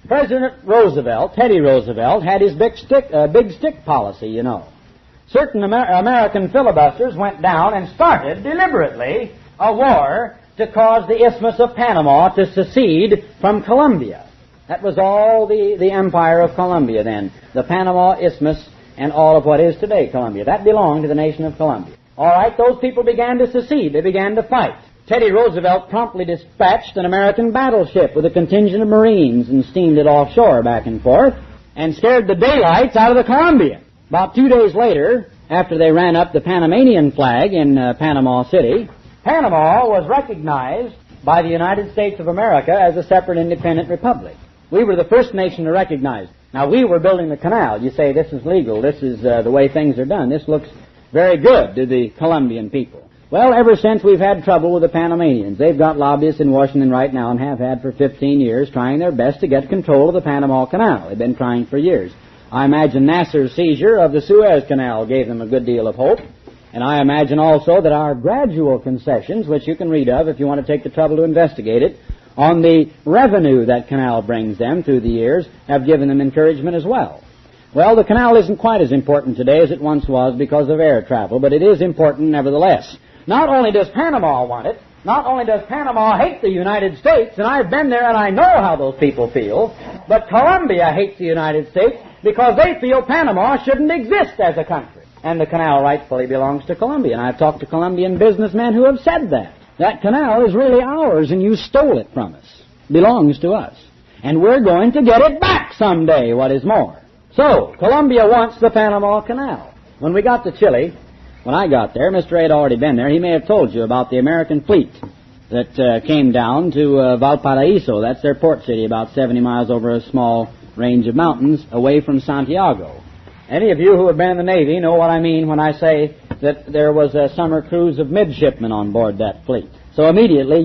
President Roosevelt, Teddy Roosevelt, had his big stick policy, you know. Certain American filibusters went down and started deliberately a war to cause the Isthmus of Panama to secede from Colombia. That was all the empire of Colombia then, the Panama Isthmus and all of what is today Colombia. That belonged to the nation of Colombia. All right, those people began to secede. They began to fight. Teddy Roosevelt promptly dispatched an American battleship with a contingent of Marines and steamed it offshore back and forth and scared the daylights out of the Colombian. About 2 days later, after they ran up the Panamanian flag in Panama City, Panama was recognized by the United States of America as a separate independent republic. We were the first nation to recognize it. Now, we were building the canal. You say, this is legal. This is the way things are done. This looks very good to the Colombian people. Well, ever since we've had trouble with the Panamanians. They've got lobbyists in Washington right now and have had for 15 years trying their best to get control of the Panama Canal. They've been trying for years. I imagine Nasser's seizure of the Suez Canal gave them a good deal of hope. And I imagine also that our gradual concessions, which you can read of if you want to take the trouble to investigate it, on the revenue that canal brings them through the years, have given them encouragement as well. Well, the canal isn't quite as important today as it once was because of air travel, but it is important nevertheless. Not only does Panama want it, not only does Panama hate the United States, and I've been there and I know how those people feel, but Colombia hates the United States because they feel Panama shouldn't exist as a country. And the canal rightfully belongs to Colombia. And I've talked to Colombian businessmen who have said that. That canal is really ours and you stole it from us. It belongs to us. And we're going to get it back someday, what is more. So, Colombia wants the Panama Canal. When we got to Chile, when I got there, Mr. A had already been there. He may have told you about the American fleet that came down to Valparaiso. That's their port city, about 70 miles over a small range of mountains away from Santiago. Any of you who have been in the Navy know what I mean when I say that there was a summer cruise of midshipmen on board that fleet. So immediately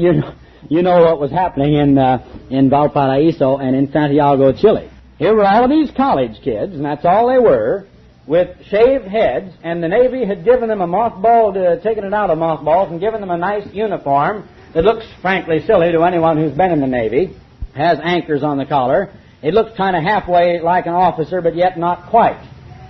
you know what was happening in Valparaiso and in Santiago, Chile. Here were all of these college kids, and that's all they were, with shaved heads, and the Navy had given them taken it out of mothballs and given them a nice uniform that looks frankly silly to anyone who's been in the Navy. Has anchors on the collar. It looks kind of halfway like an officer, but yet not quite.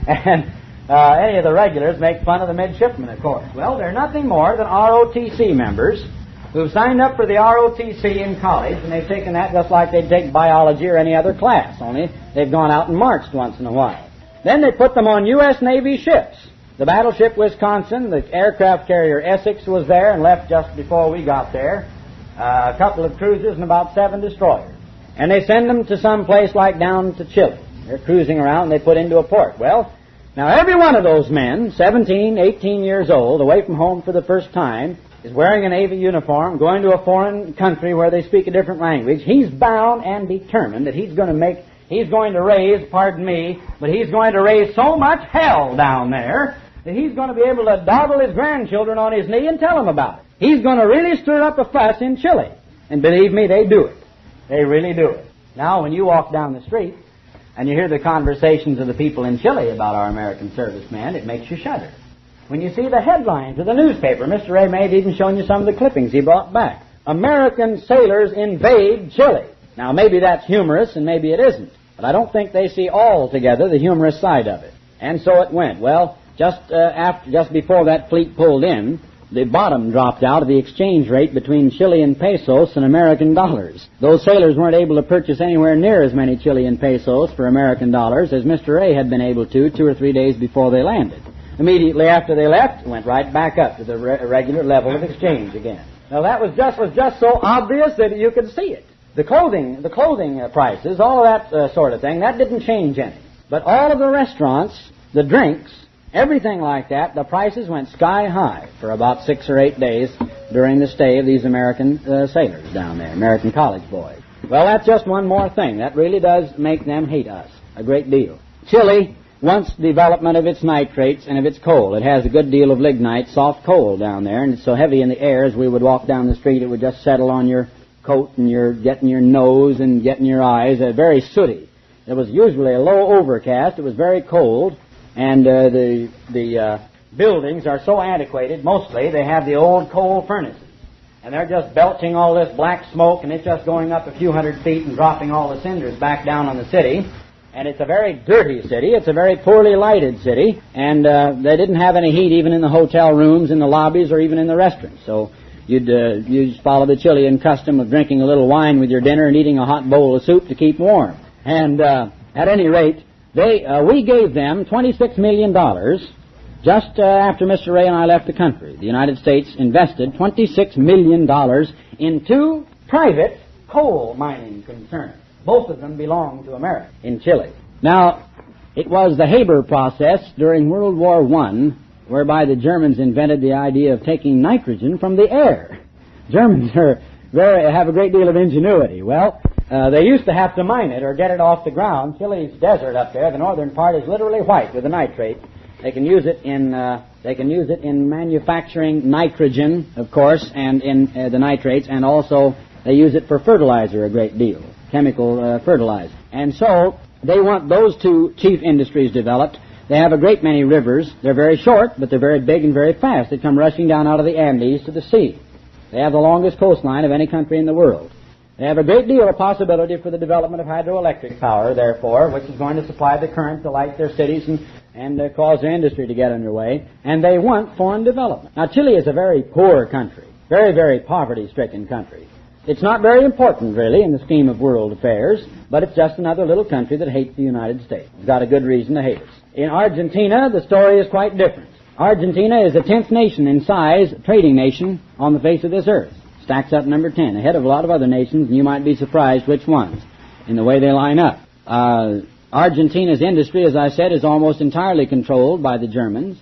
And any of the regulars make fun of the midshipmen, of course. Well, they're nothing more than ROTC members who've signed up for the ROTC in college, and they've taken that just like they'd take biology or any other class, only they've gone out and marched once in a while. Then they put them on U.S. Navy ships. The battleship Wisconsin, the aircraft carrier Essex was there and left just before we got there, a couple of cruisers and about 7 destroyers. And they send them to some place like down to Chile. They're cruising around and they put into a port. Well, now every one of those men, 17, 18 years old, away from home for the first time, is wearing a Navy uniform, going to a foreign country where they speak a different language. He's bound and determined that he's going to raise so much hell down there that he's going to be able to doggle his grandchildren on his knee and tell them about it. He's going to really stir up a fuss in Chile. And believe me, they do it. They really do it. Now, when you walk down the street and you hear the conversations of the people in Chile about our American servicemen, it makes you shudder. When you see the headlines of the newspaper, Mr. A may have even shown you some of the clippings he brought back. American sailors invade Chile. Now, maybe that's humorous and maybe it isn't. But I don't think they see altogether the humorous side of it. And so it went. Well, just before that fleet pulled in, the bottom dropped out of the exchange rate between Chilean pesos and American dollars. Those sailors weren't able to purchase anywhere near as many Chilean pesos for American dollars as Mr. A had been able to 2 or 3 days before they landed. Immediately after they left, it went right back up to the regular level of exchange again. Now that was just so obvious that you could see it. The clothing prices, all of that sort of thing, that didn't change any. But all of the restaurants, the drinks, everything like that, the prices went sky high for about 6 or 8 days during the stay of these American sailors down there, American college boys. Well, that's just one more thing. That really does make them hate us a great deal. Chile wants development of its nitrates and of its coal. It has a good deal of lignite, soft coal down there, and it's so heavy in the air as we would walk down the street, it would just settle on your coat and get in your nose and get in your eyes. Very sooty. It was usually a low overcast. It was very cold. And the buildings are so antiquated, mostly they have the old coal furnaces. And they're just belching all this black smoke, and it's just going up a few hundred feet and dropping all the cinders back down on the city. And it's a very dirty city. It's a very poorly lighted city. And they didn't have any heat even in the hotel rooms, in the lobbies, or even in the restaurants. So you'd follow the Chilean custom of drinking a little wine with your dinner and eating a hot bowl of soup to keep warm. And at any rate, we gave them $26 million just after Mr. Ray and I left the country. The United States invested $26 million in 2 private coal mining concerns. Both of them belong to America in Chile. Now, it was the Herbert process during World War I whereby the Germans invented the idea of taking nitrogen from the air. Germans have a great deal of ingenuity. Well, they used to have to mine it or get it off the ground. Chile's desert up there, the northern part, is literally white with the nitrate. They can use it in manufacturing nitrogen, of course, and in the nitrates, and also they use it for fertilizer a great deal, chemical fertilizer. And so they want those two chief industries developed. They have a great many rivers. They're very short, but they're very big and very fast. They come rushing down out of the Andes to the sea. They have the longest coastline of any country in the world. They have a great deal of possibility for the development of hydroelectric power, therefore, which is going to supply the current to light their cities and cause their industry to get underway. And they want foreign development. Now, Chile is a very poor country, very, very poverty-stricken country. It's not very important, really, in the scheme of world affairs, but it's just another little country that hates the United States. It's got a good reason to hate us. In Argentina, the story is quite different. Argentina is the 10th nation in size, trading nation, on the face of this earth. Stacks up number 10, ahead of a lot of other nations, and you might be surprised which ones, in the way they line up. Argentina's industry, as I said, is almost entirely controlled by the Germans.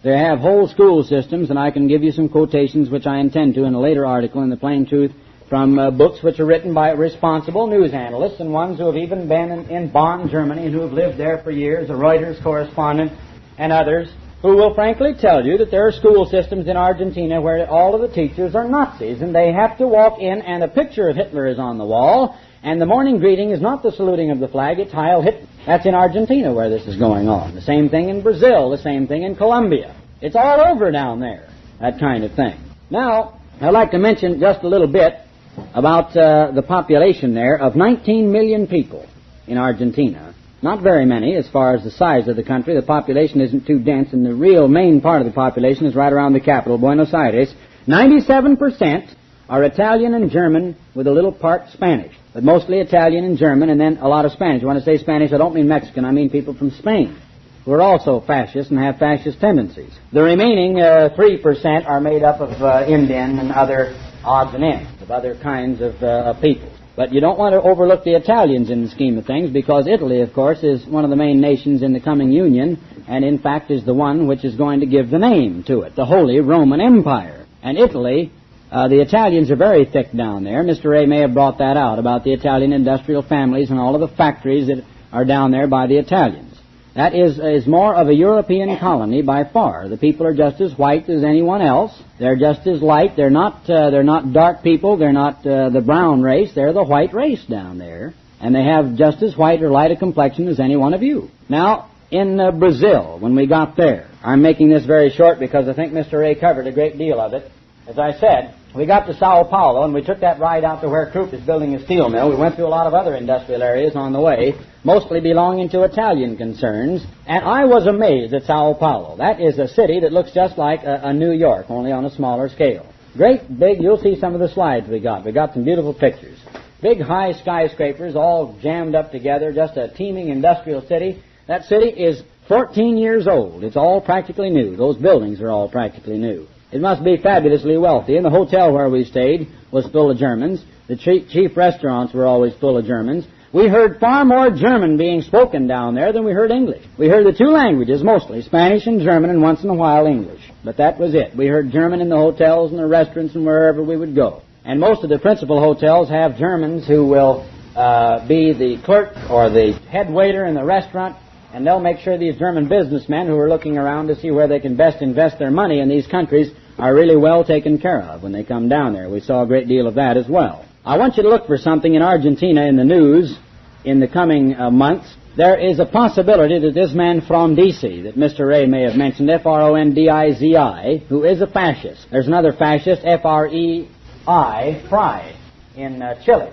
They have whole school systems, and I can give you some quotations which I intend to in a later article in The Plain Truth from books which are written by responsible news analysts and ones who have even been in Bonn, Germany, and who have lived there for years, a Reuters correspondent and others, who will frankly tell you that there are school systems in Argentina where all of the teachers are Nazis, and they have to walk in and a picture of Hitler is on the wall, and the morning greeting is not the saluting of the flag, it's Heil Hitler. That's in Argentina where this is going on. The same thing in Brazil, the same thing in Colombia. It's all over down there, that kind of thing. Now, I'd like to mention just a little bit about the population there of 19 million people in Argentina. Not very many as far as the size of the country. The population isn't too dense, and the real main part of the population is right around the capital, Buenos Aires. 97% are Italian and German with a little part Spanish, but mostly Italian and German, and then a lot of Spanish. When I say Spanish, I don't mean Mexican. I mean people from Spain who are also fascist and have fascist tendencies. The remaining 3% are made up of Indian and other odds and ends of other kinds of people. But you don't want to overlook the Italians in the scheme of things, because Italy, of course, is one of the main nations in the coming Union, and in fact is the one which is going to give the name to it, the Holy Roman Empire. And Italy, the Italians are very thick down there. Mr. Ray may have brought that out about the Italian industrial families and all of the factories that are down there by the Italians. That is more of a European colony by far. The people are just as white as anyone else. They're just as light. They're not dark people. They're not the brown race. They're the white race down there. And they have just as white or light a complexion as any one of you. Now, in Brazil, when we got there, I'm making this very short because I think Mr. Ray covered a great deal of it. As I said, we got to Sao Paulo, and we took that ride out to where Krupp is building a steel mill. We went through a lot of other industrial areas on the way, mostly belonging to Italian concerns, and I was amazed at Sao Paulo. That is a city that looks just like a New York, only on a smaller scale. Great big, you'll see some of the slides we got. We got some beautiful pictures. Big, high skyscrapers all jammed up together, just a teeming industrial city. That city is 14 years old. It's all practically new. Those buildings are all practically new. It must be fabulously wealthy, and the hotel where we stayed was full of Germans. The chief restaurants were always full of Germans. We heard far more German being spoken down there than we heard English. We heard the two languages mostly, Spanish and German, and once in a while English. But that was it. We heard German in the hotels and the restaurants and wherever we would go. And most of the principal hotels have Germans who will be the clerk or the head waiter in the restaurant, and they'll make sure these German businessmen who are looking around to see where they can best invest their money in these countries are really well taken care of when they come down there. We saw a great deal of that as well. I want you to look for something in Argentina in the news in the coming months. There is a possibility that this man Frondizi, that Mr. Ray may have mentioned, F-R-O-N-D-I-Z-I, who is a fascist. There's another fascist, F-R-E-I, Frey, in Chile,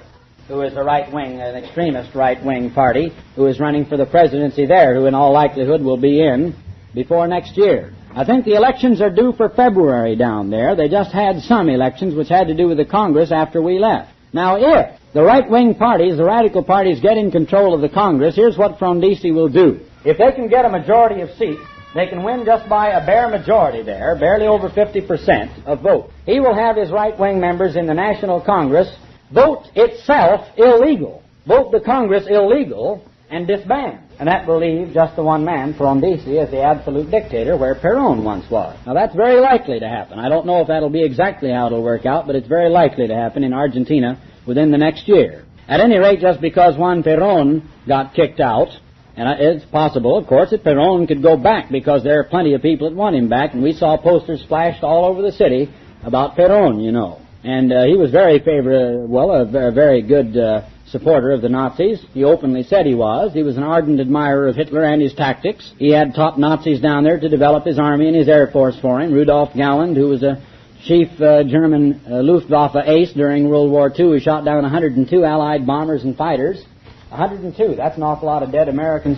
who is a right-wing, an extremist right-wing party, who is running for the presidency there, who in all likelihood will be in before next year. I think the elections are due for February down there. They just had some elections which had to do with the Congress after we left. Now, if the right-wing parties, the radical parties, get in control of the Congress, here's what Frondizi will do. If they can get a majority of seats, they can win just by a bare majority there, barely over 50% of votes. He will have his right-wing members in the National Congress vote itself illegal, vote the Congress illegal, and disband. And that will leave just the one man, Frondizi, as the absolute dictator where Perón once was. Now that's very likely to happen. I don't know if that'll be exactly how it'll work out, but it's very likely to happen in Argentina within the next year. At any rate, just because Juan Perón got kicked out, And it's possible, of course, that Perón could go back, because there are plenty of people that want him back, and we saw posters splashed all over the city about Perón, you know. And he was very a very good supporter of the Nazis. He openly said he was. He was an ardent admirer of Hitler and his tactics. He had top Nazis down there to develop his army and his air force for him. Rudolf Galland, who was a chief German Luftwaffe ace during World War II, who shot down 102 Allied bombers and fighters. 102, that's an awful lot of dead American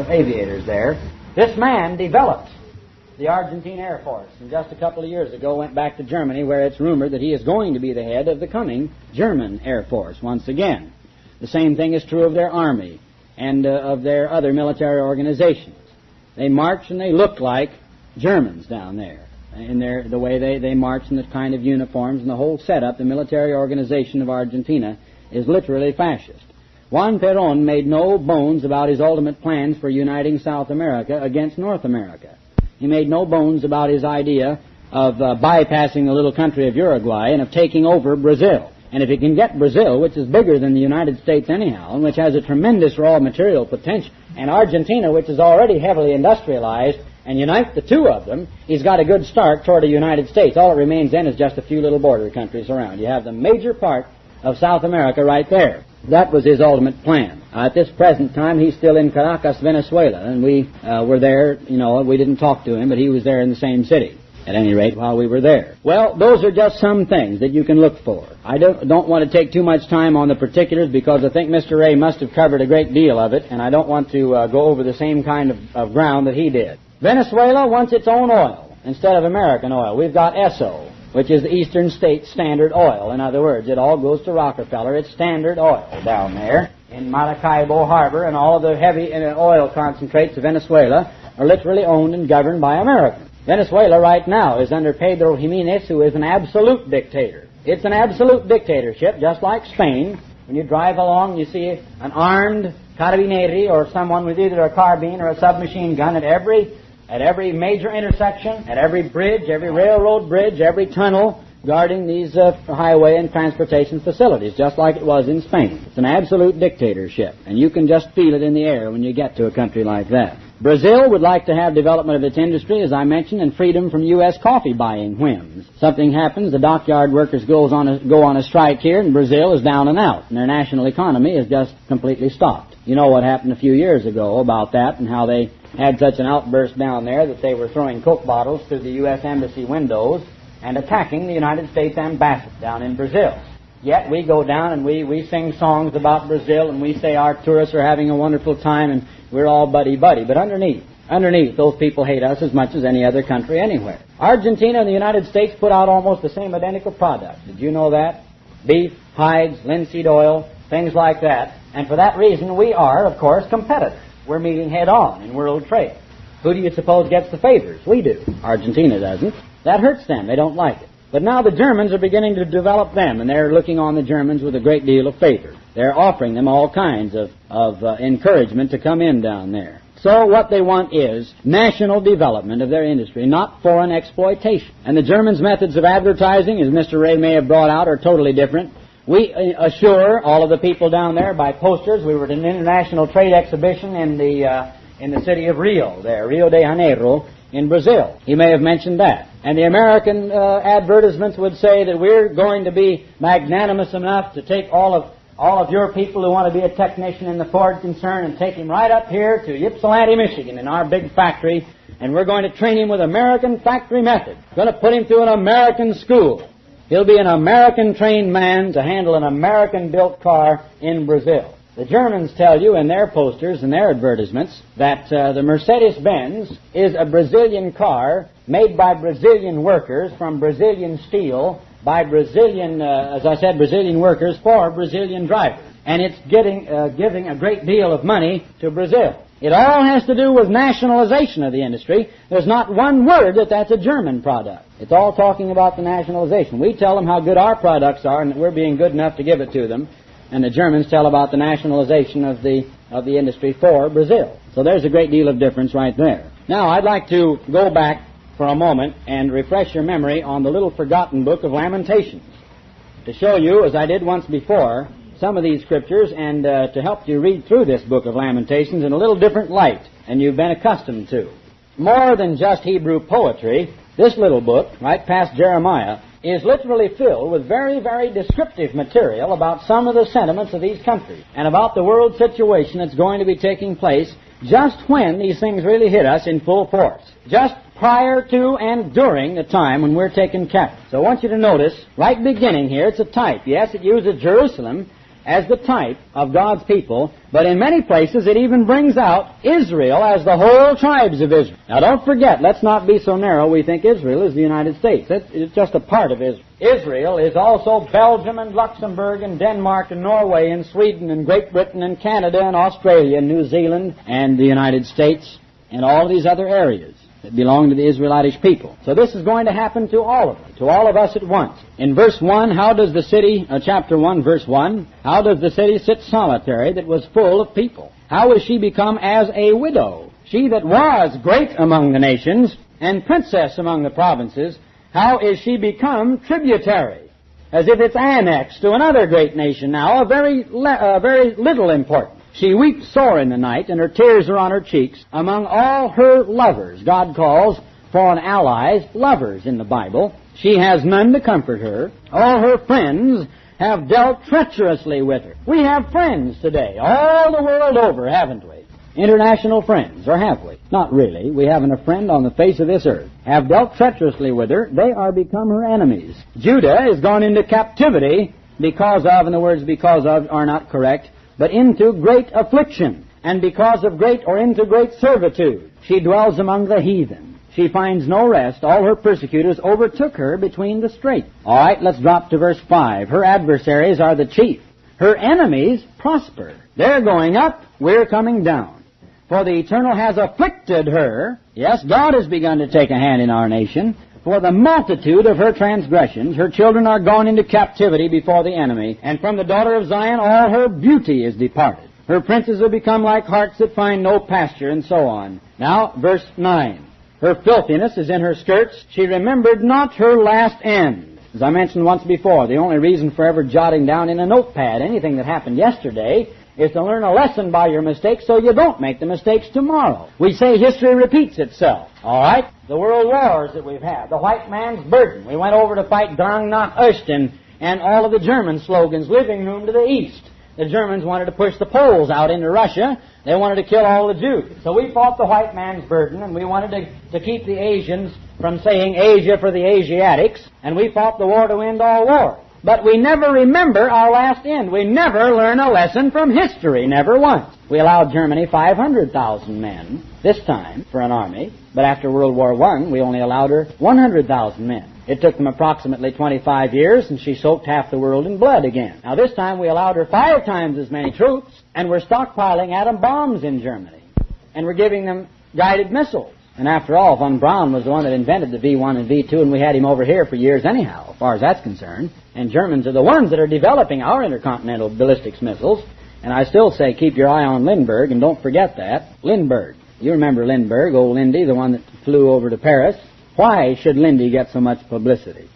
aviators there. This man developed the Argentine Air Force, and just a couple of years ago went back to Germany, where it's rumored that he is going to be the head of the coming German Air Force once again. The same thing is true of their army and of their other military organizations. They march and they look like Germans down there in the way they march, and the kind of uniforms and the whole setup. The military organization of Argentina is literally fascist. Juan Perón made no bones about his ultimate plans for uniting South America against North America. He made no bones about his idea of bypassing the little country of Uruguay and of taking over Brazil. And if he can get Brazil, which is bigger than the United States anyhow, and which has a tremendous raw material potential, and Argentina, which is already heavily industrialized, and unite the two of them, he's got a good start toward the United States. All that remains then is just a few little border countries around. You have the major part of South America right there. That was his ultimate plan. At this present time, he's still in Caracas, Venezuela, and we were there. You know, we didn't talk to him, but he was there in the same city, at any rate, while we were there. Well, those are just some things that you can look for. I don't want to take too much time on the particulars, because I think Mr. Ray must have covered a great deal of it, and I don't want to go over the same kind of ground that he did. Venezuela wants its own oil instead of American oil. We've got Esso, which is the Eastern States Standard Oil. In other words, it all goes to Rockefeller. It's Standard Oil down there in Maracaibo Harbor, and all of the heavy oil concentrates of Venezuela are literally owned and governed by Americans. Venezuela right now is under Pedro Jimenez, who is an absolute dictator. It's an absolute dictatorship, just like Spain. When you drive along, you see an armed carabinieri, or someone with either a carbine or a submachine gun at every major intersection, at every bridge, every railroad bridge, every tunnel, guarding these highway and transportation facilities, just like it was in Spain. It's an absolute dictatorship, and you can just feel it in the air when you get to a country like that. Brazil would like to have development of its industry, as I mentioned, and freedom from U.S. coffee buying whims. Something happens, the dockyard workers go on a strike here, and Brazil is down and out, and their national economy is just completely stopped. You know what happened a few years ago about that, and how they had such an outburst down there that they were throwing Coke bottles through the U.S. Embassy windows and attacking the United States Ambassador down in Brazil. Yet we go down and we sing songs about Brazil, and we say our tourists are having a wonderful time and we're all buddy-buddy. But underneath, those people hate us as much as any other country anywhere. Argentina and the United States put out almost the same identical products. Did you know that? Beef, hides, linseed oil, things like that. And for that reason, we are, of course, competitors. We're meeting head-on in world trade. Who do you suppose gets the favors? We do. Argentina doesn't. That hurts them. They don't like it. But now the Germans are beginning to develop them, and they're looking on the Germans with a great deal of favor. They're offering them all kinds of encouragement to come in down there. So what they want is national development of their industry, not foreign exploitation. And the Germans' methods of advertising, as Mr. Ray may have brought out, are totally different. We assure all of the people down there by posters. We were at an international trade exhibition in the city of Rio de Janeiro, in Brazil. He may have mentioned that. And the American advertisements would say that we're going to be magnanimous enough to take all of your people who want to be a technician in the Ford concern and take him right up here to Ypsilanti, Michigan, in our big factory, and we're going to train him with American factory methods. We're going to put him through an American school. He'll be an American-trained man to handle an American-built car in Brazil. The Germans tell you in their posters and their advertisements that the Mercedes-Benz is a Brazilian car made by Brazilian workers from Brazilian steel by Brazilian, as I said, Brazilian workers for Brazilian drivers. And it's giving a great deal of money to Brazil. It all has to do with nationalization of the industry. There's not one word that that's a German product. It's all talking about the nationalization. We tell them how good our products are and that we're being good enough to give it to them. And the Germans tell about the nationalization of the industry for Brazil. So there's a great deal of difference right there. Now, I'd like to go back for a moment and refresh your memory on the little forgotten book of Lamentations, to show you, as I did once before, some of these scriptures and to help you read through this book of Lamentations in a little different light than you've been accustomed to. More than just Hebrew poetry, this little book, right past Jeremiah, is literally filled with very, very descriptive material about some of the sentiments of these countries and about the world situation that's going to be taking place just when these things really hit us in full force, just prior to and during the time when we're taken captive. So I want you to notice, right beginning here, it's a type. Yes, it uses Jerusalem as the type of God's people, but in many places it even brings out Israel as the whole tribes of Israel. Now don't forget, let's not be so narrow we think Israel is the United States. It's just a part of Israel. Israel is also Belgium and Luxembourg and Denmark and Norway and Sweden and Great Britain and Canada and Australia and New Zealand and the United States and all of these other areas that belong to the Israelitish people. So this is going to happen to all of them, to all of us at once. In verse 1, how does the city, chapter 1, verse 1, how does the city sit solitary that was full of people? How is she become as a widow? She that was great among the nations and princess among the provinces, how is she become tributary? As if it's annexed to another great nation now, very little importance. She weeps sore in the night, and her tears are on her cheeks. Among all her lovers, God calls foreign allies lovers in the Bible. She has none to comfort her. All her friends have dealt treacherously with her. We have friends today, all the world over, haven't we? International friends, or have we? Not really. We haven't a friend on the face of this earth. Have dealt treacherously with her. They are become her enemies. Judah is gone into captivity because of, and the words because of are not correct, but into great affliction, and because of great or into great servitude. She dwells among the heathen. She finds no rest. All her persecutors overtook her between the straits. All right, let's drop to verse 5. Her adversaries are the chief. Her enemies prosper. They're going up, we're coming down. For the Eternal has afflicted her. Yes, God has begun to take a hand in our nation. For the multitude of her transgressions, her children are gone into captivity before the enemy, and from the daughter of Zion all her beauty is departed. Her princes have become like harts that find no pasture, and so on. Now, verse 9. Her filthiness is in her skirts. She remembered not her last end. As I mentioned once before, the only reason for ever jotting down in a notepad anything that happened yesterday is to learn a lesson by your mistakes so you don't make the mistakes tomorrow. We say history repeats itself. All right? The world wars that we've had, the white man's burden. We went over to fight Gang nach Osten and all of the German slogans, living room to the east. The Germans wanted to push the Poles out into Russia. They wanted to kill all the Jews. So we fought the white man's burden, and we wanted to keep the Asians from saying Asia for the Asiatics, and we fought the war to end all wars. But we never remember our last end. We never learn a lesson from history, never once. We allowed Germany 500,000 men this time for an army, but after World War I, we only allowed her 100,000 men. It took them approximately 25 years, and she soaked half the world in blood again. Now this time we allowed her 5 times as many troops, and we're stockpiling atom bombs in Germany. And we're giving them guided missiles. And after all, von Braun was the one that invented the V1 and V2, and we had him over here for years anyhow, as far as that's concerned. And Germans are the ones that are developing our intercontinental ballistics missiles. And I still say keep your eye on Lindbergh, and don't forget that. Lindbergh. You remember Lindbergh, old Lindy, the one that flew over to Paris. Why should Lindy get so much publicity?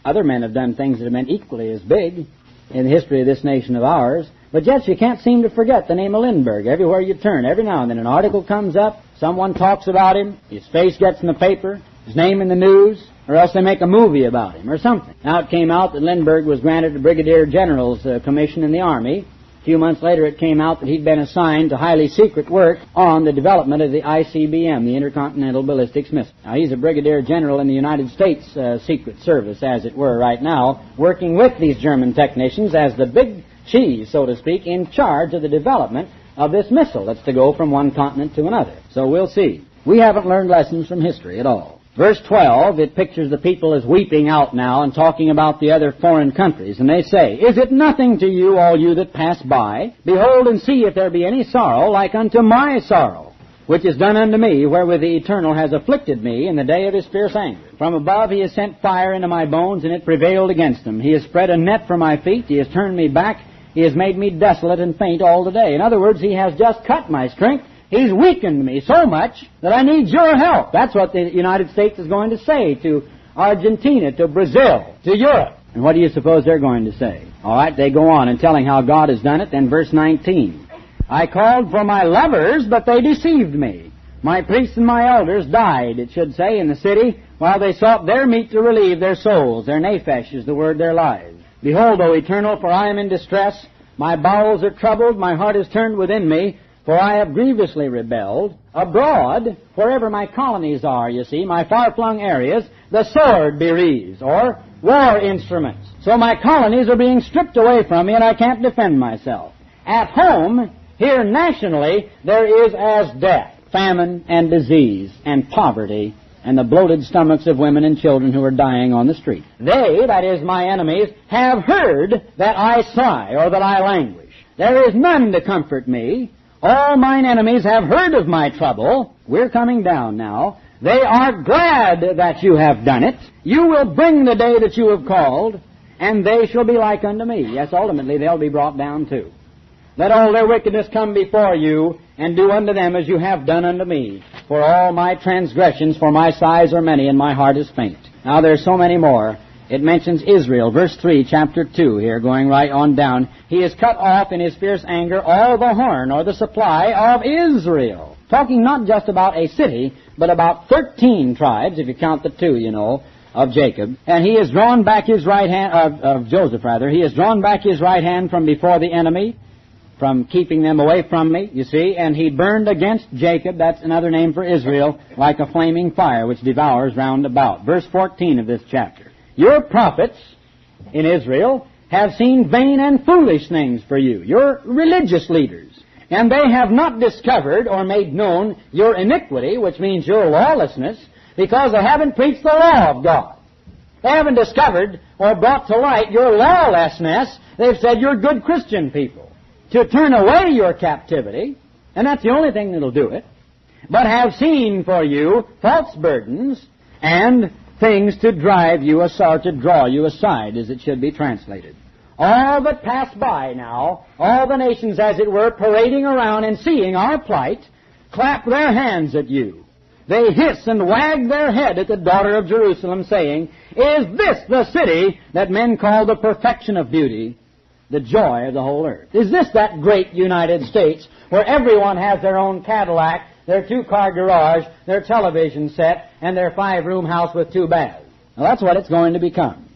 Other men have done things that have been equally as big in the history of this nation of ours. But yet you can't seem to forget the name of Lindbergh. Everywhere you turn, every now and then an article comes up, someone talks about him, his face gets in the paper, his name in the news, or else they make a movie about him or something. Now it came out that Lindbergh was granted a brigadier general's commission in the Army. A few months later it came out that he'd been assigned to highly secret work on the development of the ICBM, the Intercontinental Ballistics Missile. Now he's a brigadier general in the United States Secret Service, as it were, right now, working with these German technicians as the big cheese, so to speak, in charge of the development of this missile that's to go from one continent to another. So we'll see. We haven't learned lessons from history at all. Verse 12, it pictures the people as weeping out now and talking about the other foreign countries. And they say, Is it nothing to you, all you that pass by? Behold and see if there be any sorrow like unto my sorrow, which is done unto me, wherewith the Eternal has afflicted me in the day of his fierce anger. From above he has sent fire into my bones, and it prevailed against them. He has spread a net for my feet. He has turned me back. He has made me desolate and faint all the day. In other words, he has just cut my strength. He's weakened me so much that I need your help. That's what the United States is going to say to Argentina, to Brazil, to Europe. And what do you suppose they're going to say? All right, they go on and telling how God has done it. Then verse 19. I called for my lovers, but they deceived me. My priests and my elders died, it should say, in the city, while they sought their meat to relieve their souls. Their nephesh is the word, their lives. Behold, O Eternal, for I am in distress. My bowels are troubled, my heart is turned within me, for I have grievously rebelled. Abroad, wherever my colonies are, you see, my far-flung areas, the sword bereaves, or war instruments. So my colonies are being stripped away from me, and I can't defend myself. At home, here nationally, there is as death, famine and disease and poverty and the bloated stomachs of women and children who are dying on the street. They, that is my enemies, have heard that I sigh or that I languish. There is none to comfort me. All mine enemies have heard of my trouble. We're coming down now. They are glad that you have done it. You will bring the day that you have called, and they shall be like unto me. Yes, ultimately they'll be brought down too. Let all their wickedness come before you, and do unto them as you have done unto me. For all my transgressions, for my sighs are many, and my heart is faint. Now there's so many more. It mentions Israel, verse 3, chapter 2 here, going right on down. He has cut off in his fierce anger all the horn, or the supply of Israel. Talking not just about a city, but about 13 tribes, if you count the two, you know, of Jacob. And he has drawn back his right hand, of Joseph rather. He has drawn back his right hand from before the enemy, from keeping them away from me, you see, and he burned against Jacob, that's another name for Israel, like a flaming fire which devours round about. Verse 14 of this chapter. Your prophets in Israel have seen vain and foolish things for you, your religious leaders, and they have not discovered or made known your iniquity, which means your lawlessness, because they haven't preached the law of God. They haven't discovered or brought to light your lawlessness. They've said you're good Christian people. To turn away your captivity, and that's the only thing that'll do it, but have seen for you false burdens and things to drive you aside, to draw you aside, as it should be translated. All that pass by now, all the nations, as it were, parading around and seeing our plight, clap their hands at you. They hiss and wag their head at the daughter of Jerusalem, saying, Is this the city that men call the perfection of beauty, the joy of the whole earth? Is this that great United States where everyone has their own Cadillac, their two-car garage, their television set, and their 5-room house with 2 baths? Now that's what it's going to become.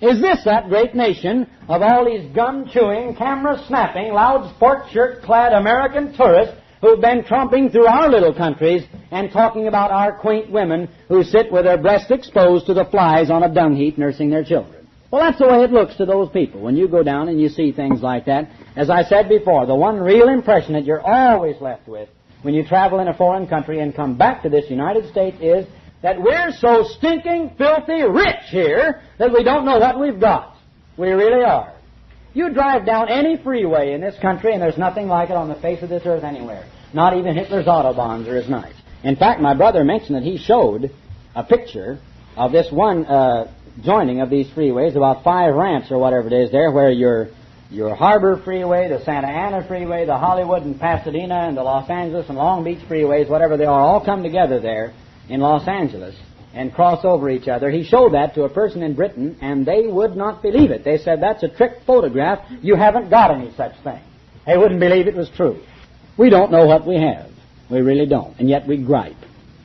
Is this that great nation of all these gum-chewing, camera-snapping, loud sports shirt-clad American tourists who've been tromping through our little countries and talking about our quaint women who sit with their breasts exposed to the flies on a dung heap nursing their children? Well, that's the way it looks to those people when you go down and you see things like that. As I said before, the one real impression that you're always left with when you travel in a foreign country and come back to this United States is that we're so stinking, filthy rich here that we don't know what we've got. We really are. You drive down any freeway in this country and there's nothing like it on the face of this earth anywhere. Not even Hitler's Autobahns are as nice. In fact, my brother mentioned that he showed a picture of this one joining of these freeways, about 5 ramps or whatever it is there, where your Harbor Freeway, the Santa Ana Freeway, the Hollywood and Pasadena and the Los Angeles and Long Beach freeways, whatever they are, all come together there in Los Angeles and cross over each other. He showed that to a person in Britain, and they would not believe it. They said, that's a trick photograph. You haven't got any such thing. They wouldn't believe it was true. We don't know what we have. We really don't. And yet we gripe.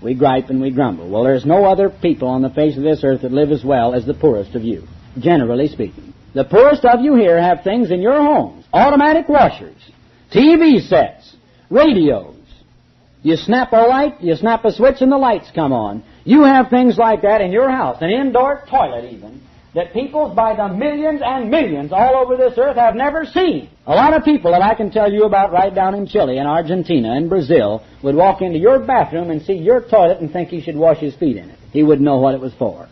We gripe and we grumble. Well, there's no other people on the face of this earth that live as well as the poorest of you, generally speaking. The poorest of you here have things in your homes, automatic washers, TV sets, radios. You snap a light, you snap a switch, and the lights come on. You have things like that in your house, an indoor toilet even, that people by the millions and millions all over this earth have never seen. A lot of people that I can tell you about right down in Chile and Argentina and Brazil would walk into your bathroom and see your toilet and think he should wash his feet in it. He wouldn't know what it was for.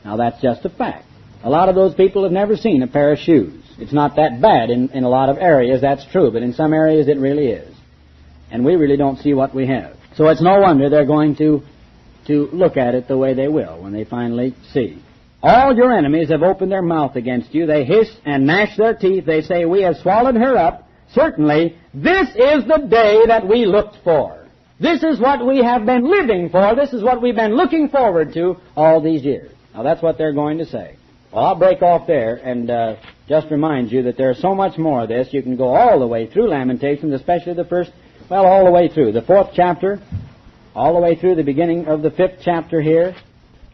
Now that's just a fact. A lot of those people have never seen a pair of shoes. It's not that bad in a lot of areas, that's true, but in some areas it really is. And we really don't see what we have. So it's no wonder they're going to look at it the way they will when they finally see. All your enemies have opened their mouth against you. They hiss and gnash their teeth. They say, we have swallowed her up. Certainly, this is the day that we looked for. This is what we have been living for. This is what we've been looking forward to all these years. Now, that's what they're going to say. Well, I'll break off there and just remind you that there's so much more of this. You can go all the way through Lamentations, especially the first, well, all the way through. The 4th chapter, all the way through the beginning of the 5th chapter here.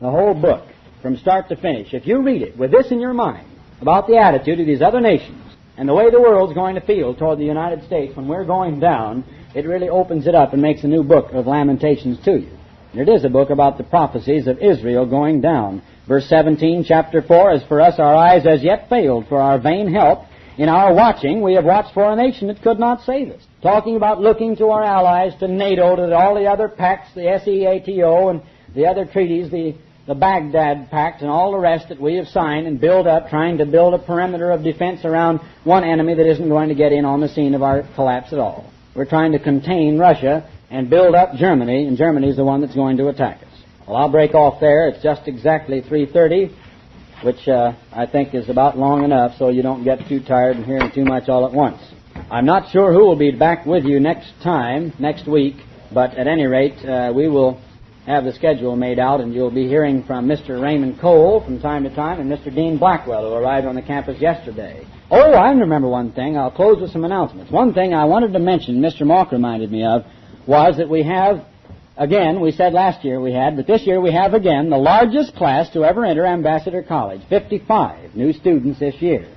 The whole book, from start to finish. If you read it with this in your mind about the attitude of these other nations and the way the world's going to feel toward the United States when we're going down, it really opens it up and makes a new book of Lamentations to you. And it is a book about the prophecies of Israel going down. Verse 17, chapter 4, as for us our eyes as yet failed for our vain help. In our watching we have watched for a nation that could not save us. Talking about looking to our allies, to NATO, to all the other pacts, the SEATO and the other treaties, the Baghdad Pact and all the rest that we have signed and build up, trying to build a perimeter of defense around one enemy that isn't going to get in on the scene of our collapse at all. We're trying to contain Russia and build up Germany, and Germany's the one that's going to attack us. Well, I'll break off there. It's just exactly 3:30, which I think is about long enough so you don't get too tired and hearing too much all at once. I'm not sure who will be back with you next week, but at any rate, we will have the schedule made out, and you'll be hearing from Mr. Raymond Cole from time to time and Mr. Dean Blackwell, who arrived on the campus yesterday. Oh, I remember one thing. I'll close with some announcements. One thing I wanted to mention, Mr. Mulk reminded me of, was that we have, again, we said last year we had, but this year we have again the largest class to ever enter Ambassador College, 55 new students this year.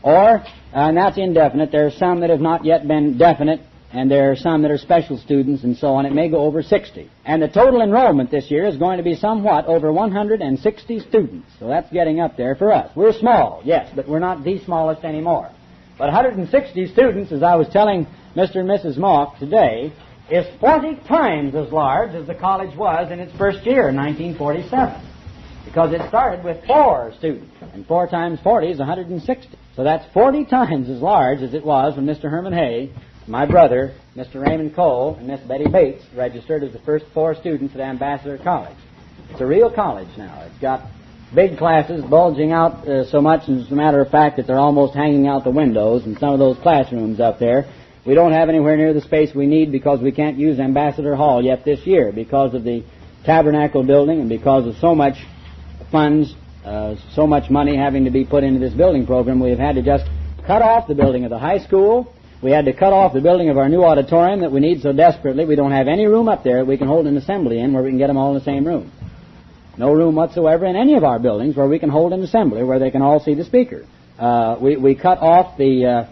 And that's indefinite. There are some that have not yet been definite, and there are some that are special students and so on. It may go over 60. And the total enrollment this year is going to be somewhat over 160 students. So that's getting up there for us. We're small, yes, but we're not the smallest anymore. But 160 students, as I was telling Mr. and Mrs. Mulk today, is 40 times as large as the college was in its first year in 1947. Because it started with 4 students, and 4 times 40 is 160. So that's 40 times as large as it was when Mr. Herman Hay, my brother, Mr. Raymond Cole, and Miss Betty Bates registered as the first 4 students at Ambassador College. It's a real college now. It's got big classes bulging out so much, as a matter of fact, that they're almost hanging out the windows in some of those classrooms up there. We don't have anywhere near the space we need because we can't use Ambassador Hall yet this year because of the Tabernacle building and because of so much funds, so much money having to be put into this building program. We have had to just cut off the building of the high school. We had to cut off the building of our new auditorium that we need so desperately. We don't have any room up there that we can hold an assembly in where we can get them all in the same room. No room whatsoever in any of our buildings where we can hold an assembly where they can all see the speaker. We cut off the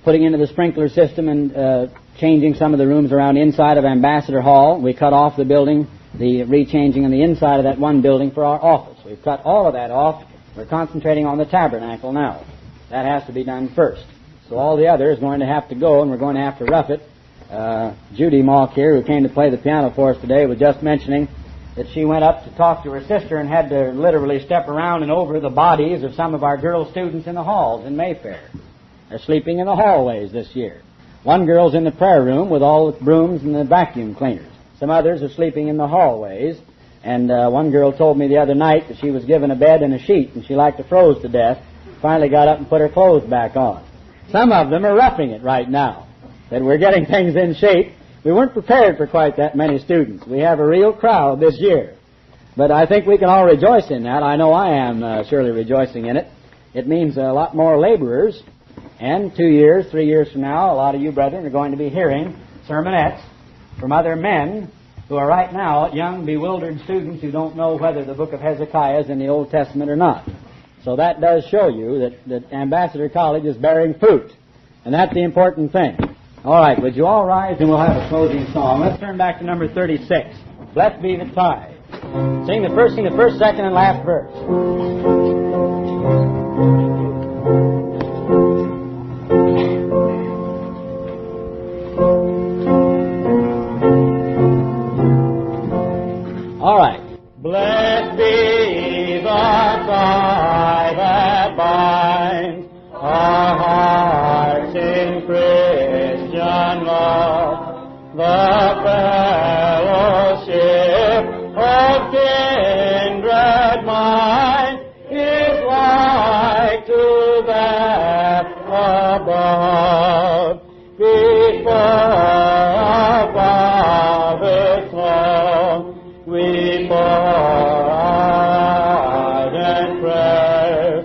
putting into the sprinkler system and changing some of the rooms around inside of Ambassador Hall. We cut off the building, the rechanging on the inside of that one building for our office. We've cut all of that off. We're concentrating on the tabernacle now. That has to be done first. So all the other is going to have to go, and we're going to have to rough it. Judy Mulk here, who came to play the piano for us today, was just mentioning that she went up to talk to her sister and had to literally step around and over the bodies of some of our girl students in the halls in Mayfair. They're sleeping in the hallways this year. One girl's in the prayer room with all the brooms and the vacuum cleaners. Some others are sleeping in the hallways. And one girl told me the other night that she was given a bed and a sheet, and she liked to froze to death. Finally got up and put her clothes back on. Some of them are roughing it right now. That we're getting things in shape. We weren't prepared for quite that many students. We have a real crowd this year. But I think we can all rejoice in that. I know I am surely rejoicing in it. It means a lot more laborers. And 2 years, 3 years from now, a lot of you brethren are going to be hearing sermonettes from other men who are right now young, bewildered students who don't know whether the book of Hezekiah is in the Old Testament or not. So that does show you that Ambassador College is bearing fruit. And that's the important thing. All right, would you all rise and we'll have a closing song. Let's turn back to number 36. Blessed be the tide. Sing the first, second, and last verse. All right. Blessed be the tie that binds our hearts in Christian love, the fellowship of kindred mind is like to that above. Before our Father's throne, we pour ardent prayer.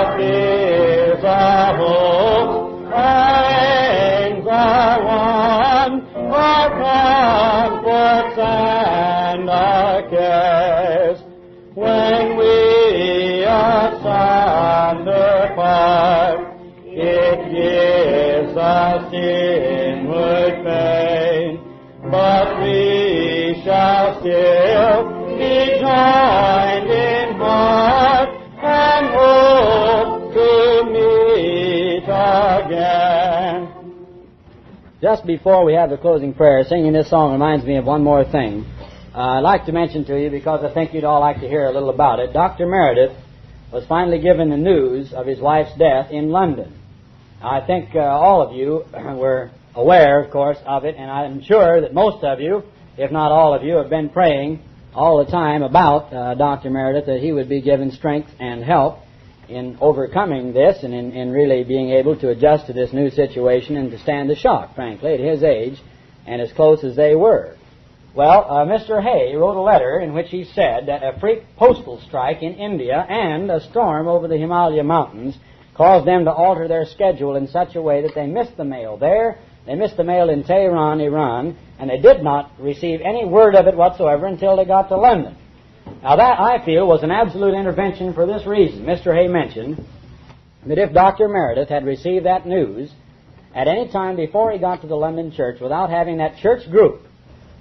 What is our hope? Things are won, our comforts and our cares. When we asunder part, it gives us inward pain, but we shall still be joined in heart and hope to meet again. Just before we have the closing prayer, singing this song reminds me of one more thing. I'd like to mention to you, because I think you'd all like to hear a little about it. Dr. Meredith was finally given the news of his wife's death in London. I think all of you were aware, of course, of it, and I'm sure that most of you, if not all of you, have been praying all the time about Dr. Meredith, that he would be given strength and help in overcoming this and in really being able to adjust to this new situation and to stand the shock, frankly, at his age and as close as they were. Well, Mr. Hay wrote a letter in which he said that a freak postal strike in India and a storm over the Himalaya mountains caused them to alter their schedule in such a way that they missed the mail there, they missed the mail in Tehran, Iran, and they did not receive any word of it whatsoever until they got to London. Now that, I feel, was an absolute intervention for this reason. Mr. Hay mentioned that if Dr. Meredith had received that news at any time before he got to the London church without having that church group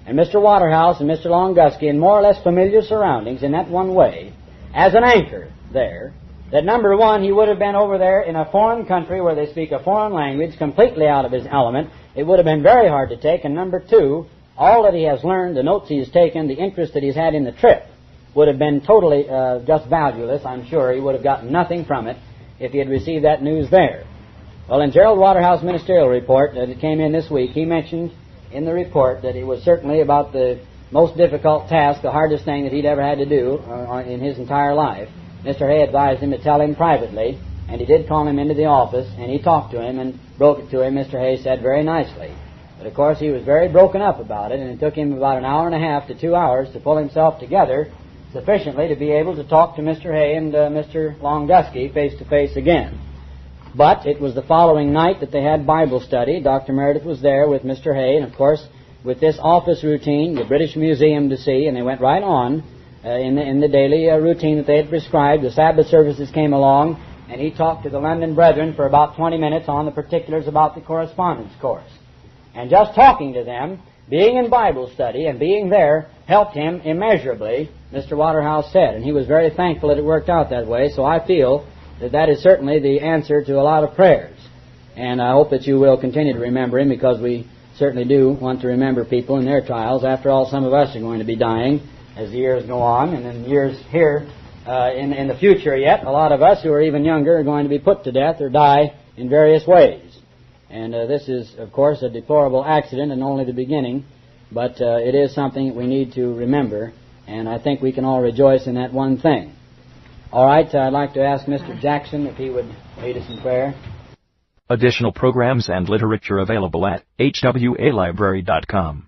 and Mr. Waterhouse and Mr. Longusky in more or less familiar surroundings in that one way, as an anchor there, that number one, he would have been over there in a foreign country where they speak a foreign language, completely out of his element. It would have been very hard to take. And number two, all that he has learned, the notes he has taken, the interest that he's had in the trip, would have been totally just valueless, I'm sure. He would have gotten nothing from it if he had received that news there. Well, in Gerald Waterhouse Ministerial Report that came in this week, he mentioned in the report that it was certainly about the most difficult task, the hardest thing that he'd ever had to do in his entire life. Mr. Hay advised him to tell him privately, and he did call him into the office, and he talked to him and broke it to him, Mr. Hay said, very nicely. But, of course, he was very broken up about it, and it took him about an hour and a half to 2 hours to pull himself together sufficiently to be able to talk to Mr. Hay and Mr. Longusky face-to-face again. But it was the following night that they had Bible study. Dr. Meredith was there with Mr. Hay, and, of course, with this office routine, the British Museum to see, and they went right on in the daily routine that they had prescribed. The Sabbath services came along, and he talked to the London brethren for about 20 minutes on the particulars about the correspondence course. And just talking to them, being in Bible study and being there, helped him immeasurably, Mr. Waterhouse said, and he was very thankful that it worked out that way, so I feel that that is certainly the answer to a lot of prayers. And I hope that you will continue to remember him, because we certainly do want to remember people in their trials. After all, some of us are going to be dying as the years go on, and in years here in the future yet, a lot of us who are even younger are going to be put to death or die in various ways. And this is, of course, a deplorable accident and only the beginning, but it is something that we need to remember, and I think we can all rejoice in that one thing. All right, I'd like to ask Mr. Jackson if he would lead us in prayer. Additional programs and literature available at hwalibrary.com.